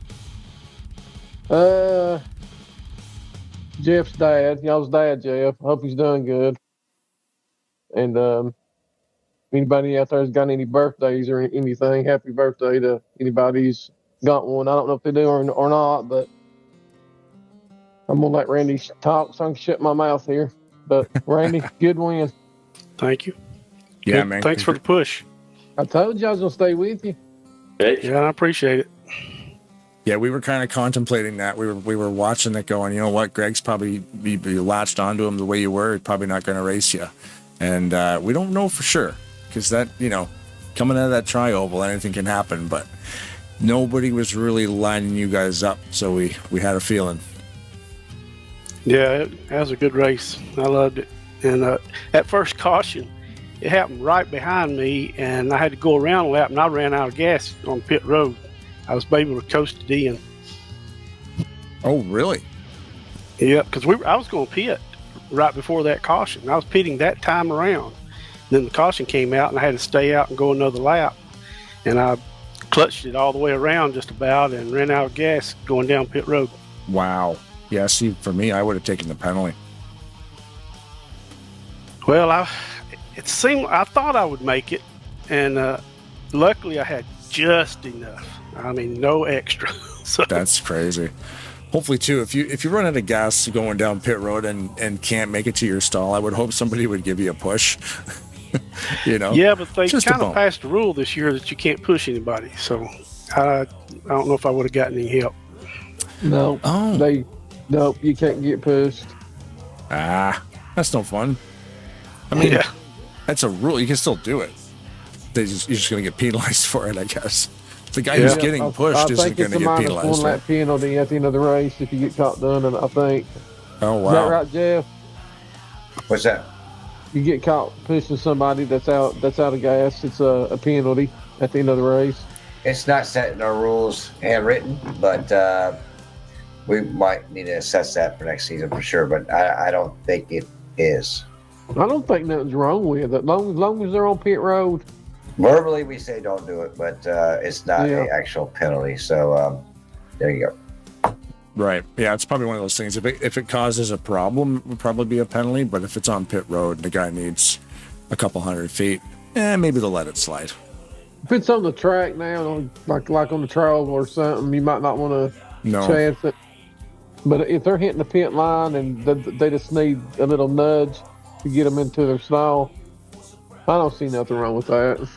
Jeff's dad. Y'all's dad, Jeff. I hope he's doing good. And anybody out there's got any birthdays or anything, happy birthday to anybody who's got one. I don't know if they do or not, but I'm going to let Randy talk so I can shut my mouth here. But, Randy, good win. Thank you. Yeah, Good. man. Thanks for the push. I told you I was going to stay with you. Yeah, I appreciate it. Yeah, we were kind of contemplating that. We were watching it going, you know what, Greg's probably, you latched onto him the way you were, he's probably not going to race you. And we don't know for sure because that, coming out of that tri-oval, anything can happen. But nobody was really lining you guys up, so we had a feeling. Yeah, it was a good race. I loved it. And at first caution, it happened right behind me, and I had to go around a lap, and I ran out of gas on pit road. I was able to coast it in. Oh, really? Yeah, because I was going to pit right before that caution. I was pitting that time around. Then the caution came out, and I had to stay out and go another lap. And I clutched it all the way around just about and ran out of gas going down pit road. Wow. Yeah, see, for me, I would have taken the penalty. Well, I thought I would make it, and luckily I had just enough. I mean, no extra. So that's crazy. Hopefully, too, if you run out of gas going down pit road and can't make it to your stall, I would hope somebody would give you a push. Yeah, but they just kind of passed a rule this year that you can't push anybody. So I don't know if I would have gotten any help. No. Oh. Nope, you can't get pushed. That's no fun. I mean, that's a rule. You can still do it. You're just going to get penalized for it, I guess. The guy who's getting pushed isn't going to get penalized. I think it's a -1 lap penalty at the end of the race if you get caught doing it, I think. Oh, wow. Is that right, Jeff? What's that? You get caught pushing somebody that's out of gas, it's a penalty at the end of the race. It's not set in our rules handwritten, but we might need to assess that for next season for sure. But I don't think it is. I don't think nothing's wrong with it. Long as they're on pit road. Verbally, we say don't do it, but it's not Yeah. an actual penalty. So there you go. Right. Yeah, it's probably one of those things. If it causes a problem, it would probably be a penalty. But if it's on pit road and the guy needs a couple 100 feet, maybe they'll let it slide. If it's on the track now, like on the trail or something, you might not want to No. chance it. But if they're hitting the pit line and they just need a little nudge to get them into their stall, I don't see nothing wrong with that.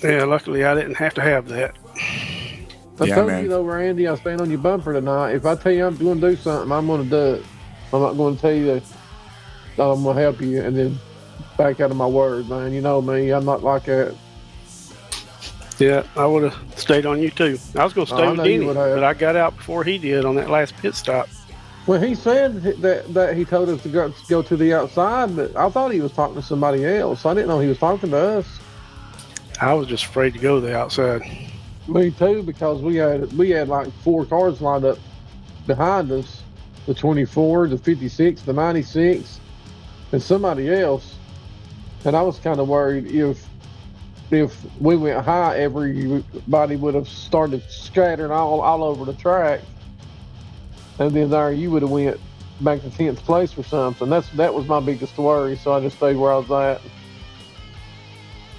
Yeah, luckily I didn't have to have that. I told you though, Randy, I stand on your bumper tonight. If I tell you I'm going to do something, I'm going to do it. I'm not going to tell you that I'm going to help you and then back out of my word, man. You know me, I'm not like that. Yeah, I would have stayed on you too. I was going to stay with Denny, but I got out before he did on that last pit stop. Well, he said that he told us to go to the outside, but I thought he was talking to somebody else. I didn't know he was talking to us. I was just afraid to go to the outside. Me too, because we had like 4 cars lined up behind us, the 24, the 56, the 96, and somebody else. And I was kind of worried if we went high, everybody would have started scattering all over the track, and then there you would have went back to 10th place or something. That was my biggest worry, so I just stayed where I was at.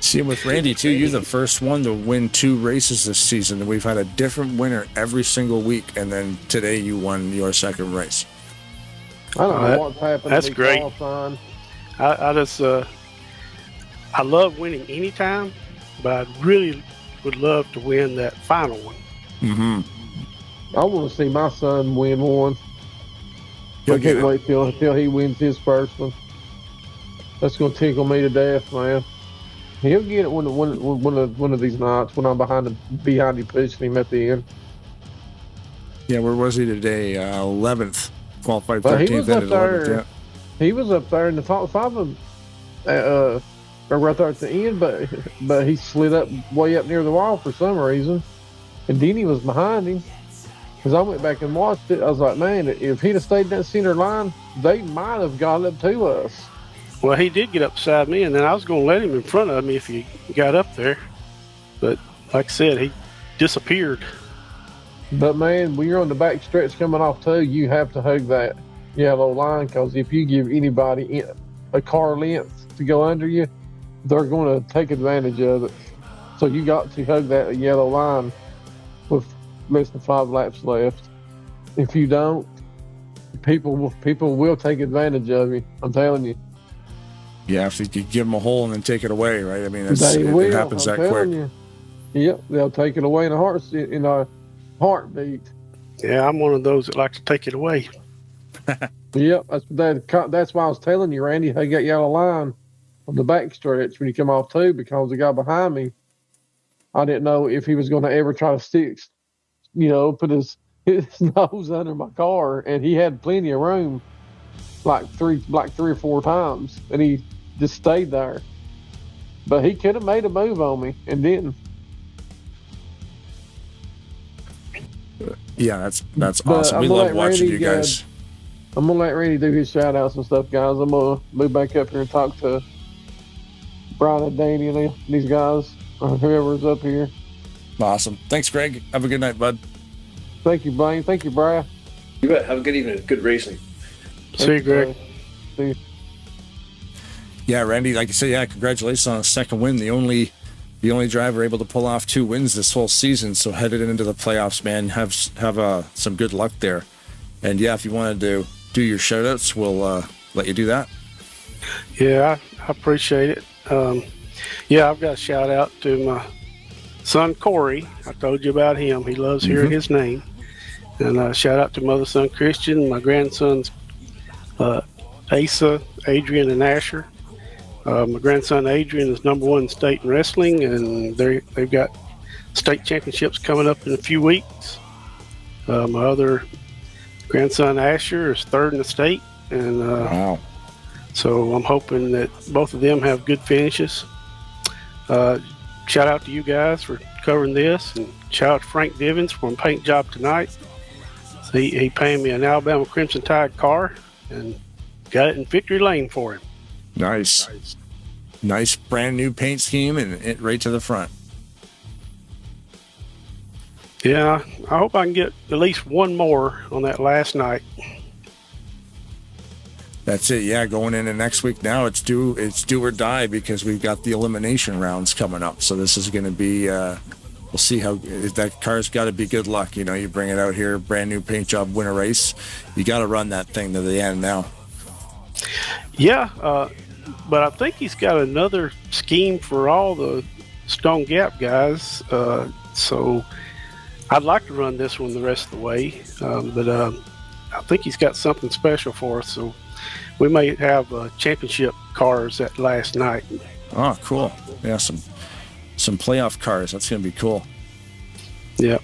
See, with Randy too, you're the first one to win 2 races this season. We've had a different winner every single week, and then today you won your second race. I don't know what's happened. That's to great. qualifying. I just I love winning anytime, but I really would love to win that final one. Mm-hmm. I want to see my son win one. I can't wait till he wins his first one. That's going to tickle me to death, man. He'll get it one of these nights when I'm behind him pushing him at the end. Yeah, where was he today? 11th, qualified 13th. But he was up ended 11th, there. yeah. He was up there in the top 5 of right there at the end, but he slid up way up near the wall for some reason, and Denny was behind him. Because I went back and watched it, I was like, man, if he'd have stayed in that center line, they might have got up to us. Well, he did get up beside me, and then I was going to let him in front of me if he got up there. But like I said, he disappeared. But man, when you're on the back stretch coming off too, you have to hug that yellow line, because if you give anybody a car length to go under you, they're going to take advantage of it. So you got to hug that yellow line with less than 5 laps left. If you don't, people will take advantage of you. I'm telling you. Yeah, if you could give them a hole and then take it away, right? I mean, it happens that quick. You. Yep, they'll take it away in a heartbeat. Yeah, I'm one of those that like to take it away. Yep, that's why I was telling you, Randy, hug that yellow line on the back stretch when you come off too, because the guy behind me, I didn't know if he was going to ever try to stick, put his nose under my car, and he had plenty of room, like three or 4 times, and he just stayed there. But he could have made a move on me and didn't. Yeah, that's awesome. We love watching you guys. I'm gonna let Randy do his shout outs and stuff, guys. I'm gonna move back up here and talk to Brian and Danny and these guys, or whoever's up here. Awesome. Thanks, Greg. Have a good night, bud. Thank you, Blaine. Thank you, Brian. You bet. Have a good evening. Good racing. See you, Greg. See you. Yeah, Randy, like you said, yeah, congratulations on a second win. The only driver able to pull off 2 wins this whole season. So headed into the playoffs, man, have some good luck there. And yeah, if you wanted to do your shout outs, we'll let you do that. Yeah, I appreciate it. Yeah, I've got a shout out to my son Corey. I told you about him. He loves hearing his name. And shout out to my other son Christian, my grandsons Asa, Adrian, and Asher. My grandson Adrian is #1 state in wrestling, and they've got state championships coming up in a few weeks. My other grandson Asher is 3rd in the state, and wow. So I'm hoping that both of them have good finishes. Shout out to you guys for covering this, and shout out to Frank Divins for a paint job tonight. So he painted me an Alabama Crimson Tide car and got it in victory lane for him. Nice brand new paint scheme and it right to the front. Yeah, I hope I can get at least one more on that last night. That's it. Yeah, going into next week now, it's do or die because we've got the elimination rounds coming up. So this is going to be. We'll see how that car's got to be good luck. You know, you bring it out here, brand new paint job, win a race. You got to run that thing to the end now. Yeah, but I think he's got another scheme for all the Stone Gap guys. So I'd like to run this one the rest of the way, but I think he's got something special for us. So we may have championship cars that last night. Oh, cool. Yeah, some playoff cars. That's going to be cool. Yeah.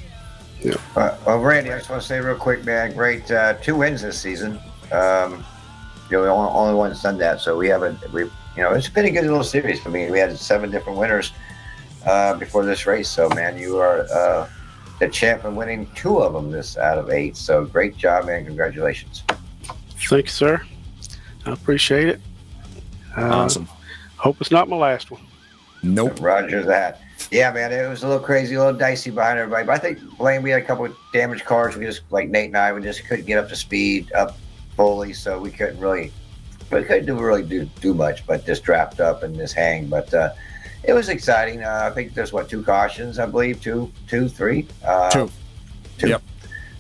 Well, Randy, I just want to say real quick, man, great 2 wins this season. You're the only one that's done that. So it's been a good little series for me. We had 7 different winners before this race. So, man, you are the champ and winning 2 of them out of 8. So great job, man. Congratulations. Thank you, sir. I appreciate it. Awesome. Hope it's not my last one. Nope. Roger that. Yeah, man, it was a little crazy, a little dicey behind everybody. But I think, Blaine, we had a couple of damaged cars. We just, like Nate and I, we just couldn't get up to speed, up fully, so we couldn't really do much, but just draft up and just hang. But it was exciting. I think there's 2 cautions, I believe, 2, 3. 2. Yep.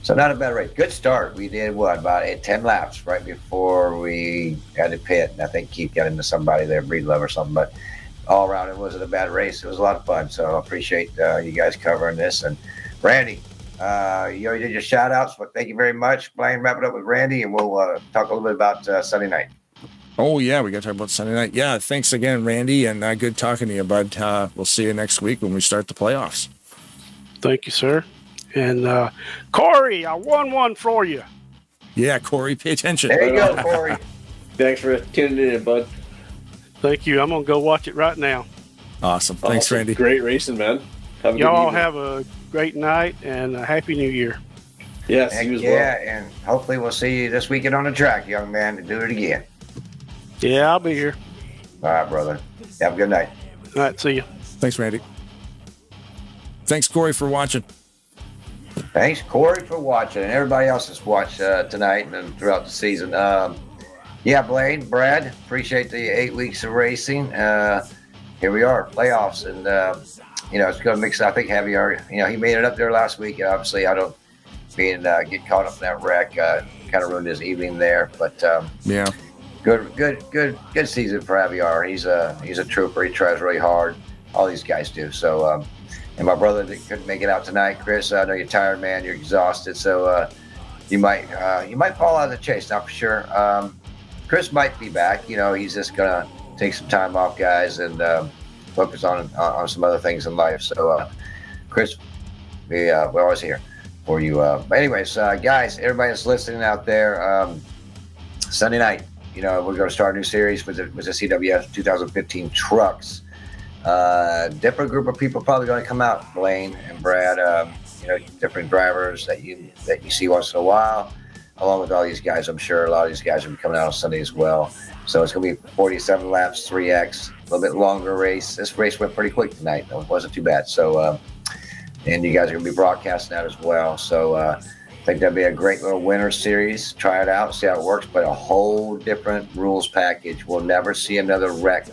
So not a bad race. Good start. We did about 10 laps right before we had to pit. And I think Keith got into somebody there, Breedlove or something. But all around, it wasn't a bad race. It was a lot of fun. So I appreciate you guys covering this. And Randy, you already did your shout outs, but thank you very much. Blaine, wrap it up with Randy, and we'll talk a little bit about Sunday night. Oh, yeah, we got to talk about Sunday night. Yeah, thanks again, Randy, and good talking to you, bud. We'll see you next week when we start the playoffs. Thank you, sir. And Corey, I won one for you. Yeah, Corey, pay attention. There you go, Corey. Thanks for tuning in, bud. Thank you. I'm going to go watch it right now. Awesome. Thanks, Randy. Great racing, man. Y'all have a great night and a happy new year. Yes, you as well. Yeah, and hopefully we'll see you this weekend on the track, young man, to do it again. Yeah, I'll be here. All right, brother. Have a good night. All right, see you. Thanks, Randy. Thanks, Corey, for watching. Thanks, Corey, for watching, and everybody else that's watched tonight and throughout the season. Yeah, Blaine, Brad, appreciate the 8 weeks of racing. Here we are, playoffs, and it's going to mix. I think Javier, he made it up there last week. And obviously, I don't get caught up in that wreck. Kind of ruined his evening there, but yeah, good season for Javier. He's a trooper. He tries really hard. All these guys do. So, and my brother that couldn't make it out tonight, Chris. I know you're tired, man. You're exhausted, so you might fall out of the chase. Not for sure. Chris might be back. He's just gonna take some time off, guys, and focus on some other things in life. So, Chris, we're always here for you. But anyways, guys, everybody that's listening out there, Sunday night, we're going to start a new series with the CWF 2015 trucks. Different group of people probably going to come out, Blaine and Brad. Different drivers that you see once in a while, along with all these guys. I'm sure a lot of these guys will be coming out on Sunday as well. So it's going to be 47 laps, 3X, a little bit longer race. This race went pretty quick tonight. It wasn't too bad. So, and you guys are going to be broadcasting that as well. So I think that'd be a great little winter series. Try it out, see how it works, but a whole different rules package. We'll never see another wreck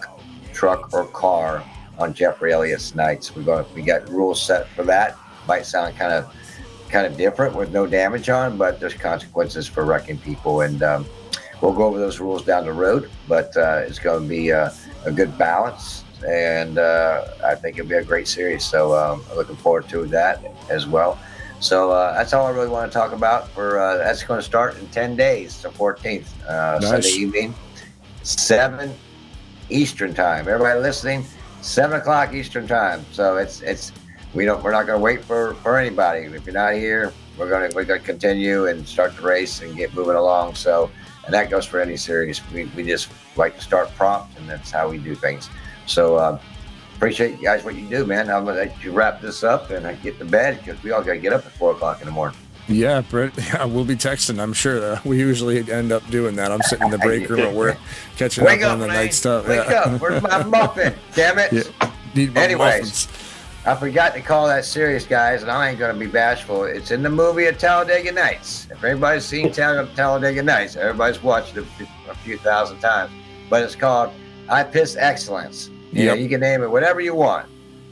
truck or car on Jeffrey Elliott's nights. We got rules set for that. Might sound kind of different with no damage on, but there's consequences for wrecking people, and we'll go over those rules down the road. But it's going to be a good balance, and I think it'll be a great series. So I'm looking forward to that as well. So that's all I really want to talk about. That's going to start in 10 days, the 14th, Nice. Sunday evening, 7 Eastern time. Everybody listening, 7 o'clock Eastern time. So we're not going to wait for anybody. If you're not here, we're going to continue and start the race and get moving along. So, and that goes for any series. We just like to start prompt, and that's how we do things. So appreciate you guys what you do, man. I'm going to let you wrap this up and get to bed because we all got to get up at 4 o'clock in the morning. Yeah, Britt. Yeah, we'll be texting. I'm sure we usually end up doing that. I'm sitting in the break room at work, catching Wake up up, on the Lane. night stuff. Wake up. Where's my muffin? Damn it. Yeah. Need my Anyways, muffins. I forgot to call that serious, guys, and I ain't going to be bashful. It's in the movie of Talladega Nights. If everybody's seen Talladega Nights, everybody's watched it a few thousand times. But it's called I Piss Excellence. You know, you can name it whatever you want.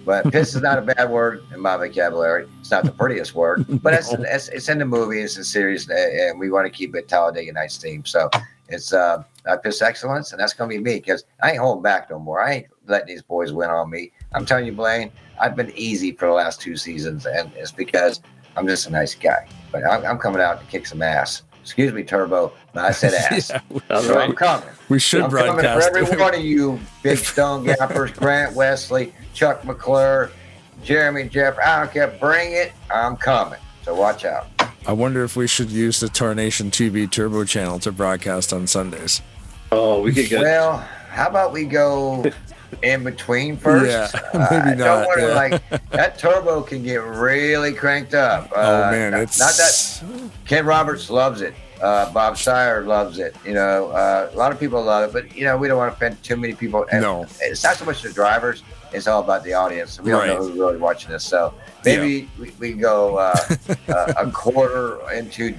But piss is not a bad word in my vocabulary. It's not the prettiest word, but it's in the movie. It's a series, and we want to keep it Talladega Nights theme. So it's I Piss Excellence, and that's going to be me because I ain't holding back no more. I ain't letting these boys win on me. I'm telling you, Blaine, I've been easy for the last 2 seasons, and it's because I'm just a nice guy. But I'm coming out to kick some ass. Excuse me, Turbo, but I said ass. So I'm coming. We should I'm broadcast. coming for every one of you big stone gappers, Grant Wesley, Chuck McClure, Jeremy Jeffrey. I don't care. Bring it. I'm coming. So watch out. I wonder if we should use the Tarnation TV Turbo channel to broadcast on Sundays. Oh, we could get. Well, how about we go in between first? Yeah, maybe not. Don't want to like that turbo can get really cranked up. Oh man, not that Ken Roberts loves it. Bob Sire loves it. You know, a lot of people love it, but you know, we don't want to offend too many people. And no, it's not so much the drivers; it's all about the audience. We don't know who's really watching this, so maybe we can go a quarter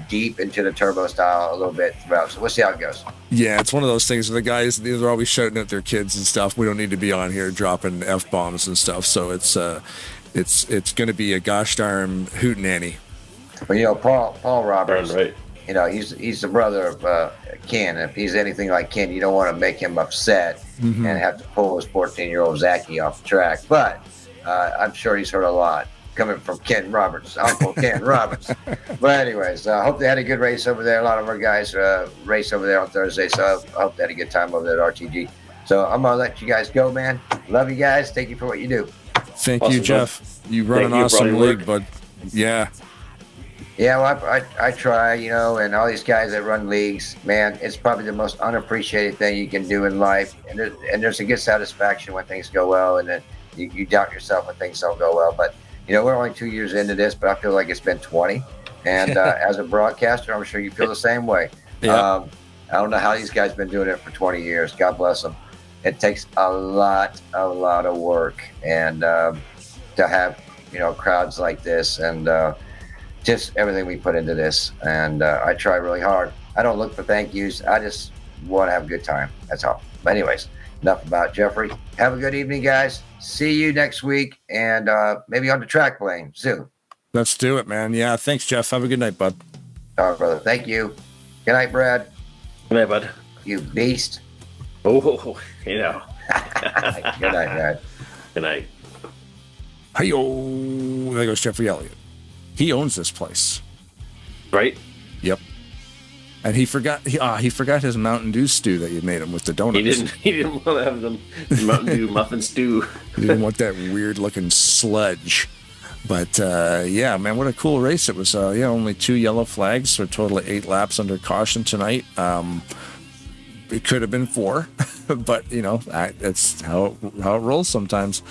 deep into the turbo style a little bit throughout. So we'll see how it goes. Yeah, it's one of those things where the guys, they're always shouting at their kids and stuff. We don't need to be on here dropping F-bombs and stuff. So it's going to be a gosh darn hootenanny. But you know, Paul Roberts, right? You know, he's the brother of Ken. If he's anything like Ken, you don't want to make him upset and have to pull his 14-year-old Zachy off the track. But I'm sure he's heard a lot coming from Ken Roberts, Uncle Ken Roberts. But anyways, I hope they had a good race over there. A lot of our guys race over there on Thursday, so I hope they had a good time over there at RTG. So I'm gonna let you guys go, man. Love you guys. Thank you for what you do. Thank you, Jeff. You run an awesome league, but yeah. Yeah, well, I try, you know, and all these guys that run leagues, man, it's probably the most unappreciated thing you can do in life. And there's a good satisfaction when things go well, and then you doubt yourself when things don't go well. But, you know, we're only 2 years into this, but I feel like it's been 20. And as a broadcaster, I'm sure you feel the same way. Yeah. I don't know how these guys have been doing it for 20 years. God bless them. It takes a lot of work, and to have, you know, crowds like this and just everything we put into this. And I try really hard. I don't look for thank yous. I just want to have a good time. That's all. But anyways, enough about Jeffrey. Have a good evening, guys. See you next week, and maybe on the track plane soon. Let's do it, man. Yeah, thanks, Jeff. Have a good night, bud. All right, brother. Thank you. Good night, Brad. Good night, bud. You beast. Oh, you know. Good night, Brad. Good night. Hey-yo. There goes Jeffrey Elliott. He owns this place. Right? Yep. And he forgot his Mountain Dew stew that you made him with the donuts. He didn't want to have the Mountain Dew muffin stew. He didn't want that weird looking sludge. But yeah, man, what a cool race it was. Only 2 yellow flags, so a total of 8 laps under caution tonight. It could have been 4, but you know, that's how it rolls sometimes.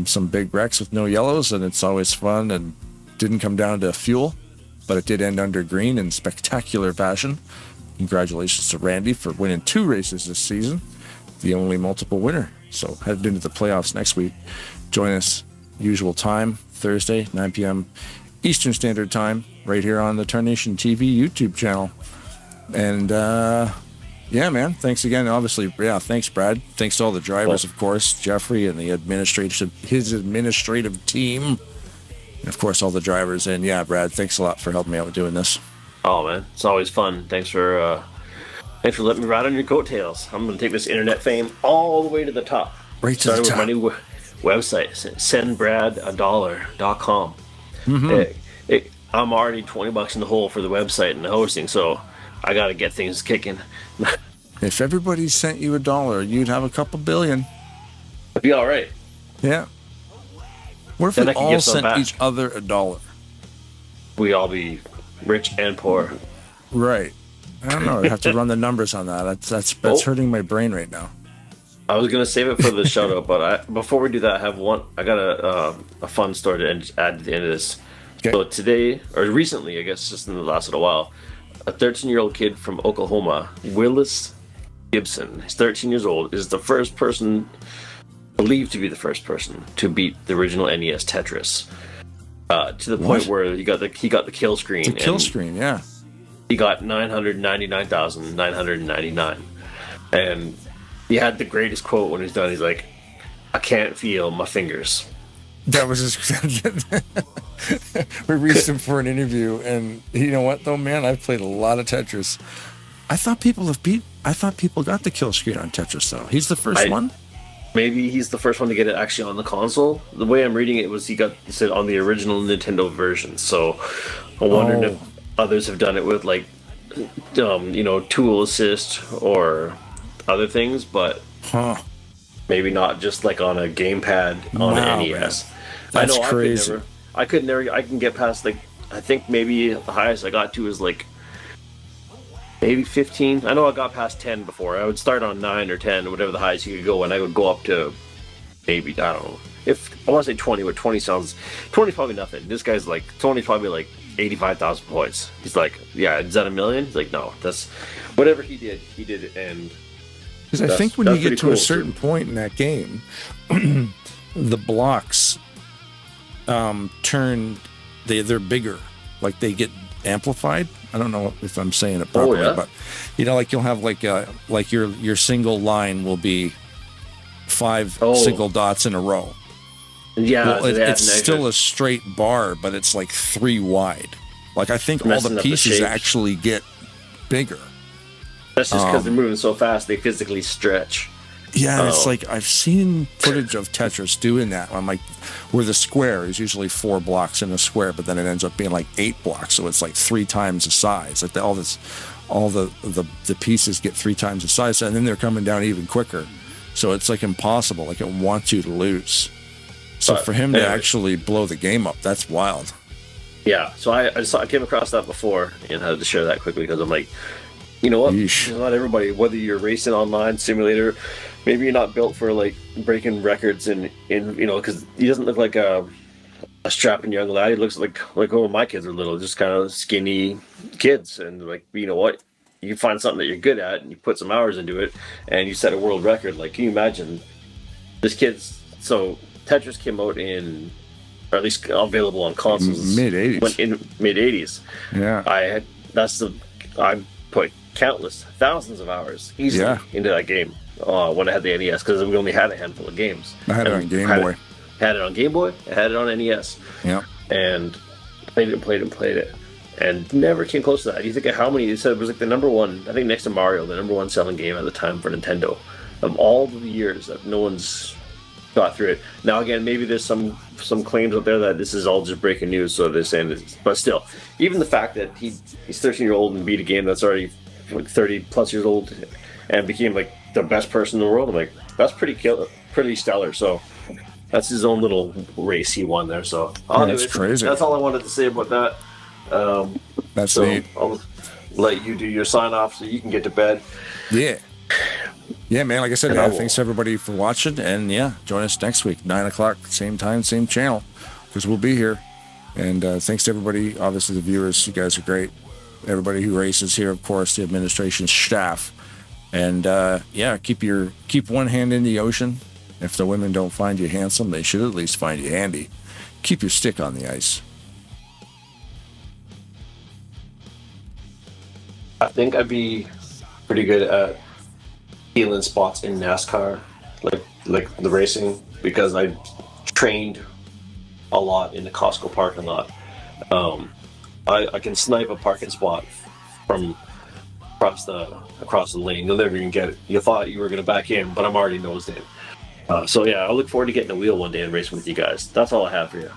Some big wrecks with no yellows, and it's always fun. And didn't come down to fuel, but it did end under green in spectacular fashion. Congratulations to Randy for winning 2 races this season, the only multiple winner. So headed into the playoffs next week. Join us usual time, Thursday, 9 p.m. Eastern Standard Time, right here on the Tarnation TV YouTube channel. And yeah, man, thanks again. Obviously, yeah, thanks, Brad. Thanks to all the drivers, of course, Jeffrey and his administrative team. And of course, all the drivers. And yeah, Brad, thanks a lot for helping me out with doing this. Oh man, it's always fun. Thanks for letting me ride on your coattails. I'm going to take this internet fame all the way to the top. Right to the top. Starting with my new website, sendbrad$.com. I'm already $20 in the hole for the website and the hosting, so I got to get things kicking. If everybody sent you $1, you'd have a couple billion. It'd be all right. Yeah. What if Then we I could all give some sent back. each other $1? We all be rich and poor. Right. I don't know. I have to run the numbers on that. That's hurting my brain right now. I was gonna save it for the shout out, but before we do that, I got a fun story to add to the end of this. So today, or recently, I guess, just in the last little while, a 13-year-old kid from Oklahoma, Willis Gibson, he's 13 years old, is the first person, believed to be the first person, to beat the original NES Tetris. To the point where he got the kill screen. The kill screen, yeah. He got 999,999. And he had the greatest quote when he's done. He's like, "I can't feel my fingers." That was his. We reached him for an interview, and you know what, though, man? I've played a lot of Tetris. I thought people got the kill screen on Tetris, though. He's the first one? Maybe he's the first one to get it actually on the console. The way I'm reading it was he said on the original Nintendo version. So I'm wondering if others have done it with like, tool assist or other things, but maybe not just like on a gamepad on an NES. Man. That's crazy. I can get past like, I think maybe the highest I got to is like maybe 15. I know I got past 10 before. I would start on 9 or 10, whatever the highest you could go, and I would go up to maybe, I don't know. If I want to say 20, but 20 is probably nothing. This guy's like, Tony's probably like 85,000 points. He's like, yeah, is that a million? He's like, no, that's whatever he did it. And because I think when you get to a certain point in that game, the blocks they're bigger, like they get amplified. I don't know if I'm saying it properly, but like you'll have like your single line will be 5 single dots in a row. Yeah, well, it's still a straight bar, but it's like 3 wide. Like I think all the pieces actually get bigger. That's just because they're moving so fast; they physically stretch. Yeah, it's like I've seen footage of Tetris doing that. I'm like, where the square is usually 4 blocks in a square, but then it ends up being like 8 blocks, so it's like 3 times the size. Like all the pieces get 3 times the size, and then they're coming down even quicker. So it's like impossible. Like it wants you to lose. So for him to actually blow the game up, that's wild. Yeah. So I came across that before and had to share that quickly because I'm like, you know what? Not everybody, whether you're racing online, simulator, maybe you're not built for like breaking records in because he doesn't look like a strapping young lad. He looks like my kids are little, just kind of skinny kids. And like, you know what? You find something that you're good at and you put some hours into it and you set a world record. Like, can you imagine this kid's, so Tetris came out in, or at least available on consoles mid-80s. In mid-80s. Yeah. I put countless thousands of hours easily into that game when I had the NES because we only had a handful of games. I had it on Game Boy. Had it on Game Boy. I had it on NES. Yeah. And played it. And never came close to that. You think of how many, you said it was like the number one, I think next to Mario, the number one selling game at the time for Nintendo. Of all the years that no one's got through it. Now again, maybe there's some claims out there that this is all just breaking news, so they're saying this. But still, even the fact that he's 13-year-old and beat a game that's already like 30 plus years old and became like the best person in the world, I'm like, that's pretty stellar. So that's his own little race he won there. So that's crazy. That's all I wanted to say about that. That's neat. I'll let you do your sign off so you can get to bed. Yeah, man. Like I said, thanks everybody for watching, and join us next week, 9:00, same time, same channel, because we'll be here. And thanks to everybody, obviously the viewers, you guys are great. Everybody who races here, of course, the administration staff, and keep one hand in the ocean. If the women don't find you handsome, they should at least find you handy. Keep your stick on the ice. I think I'd be pretty good at feeling spots in NASCAR, like the racing, because I trained a lot in the Costco parking lot. I can snipe a parking spot from across the lane. You'll never even get it. You thought you were going to back in, but I'm already nosed in. I look forward to getting a wheel one day and racing with you guys. That's all I have for you.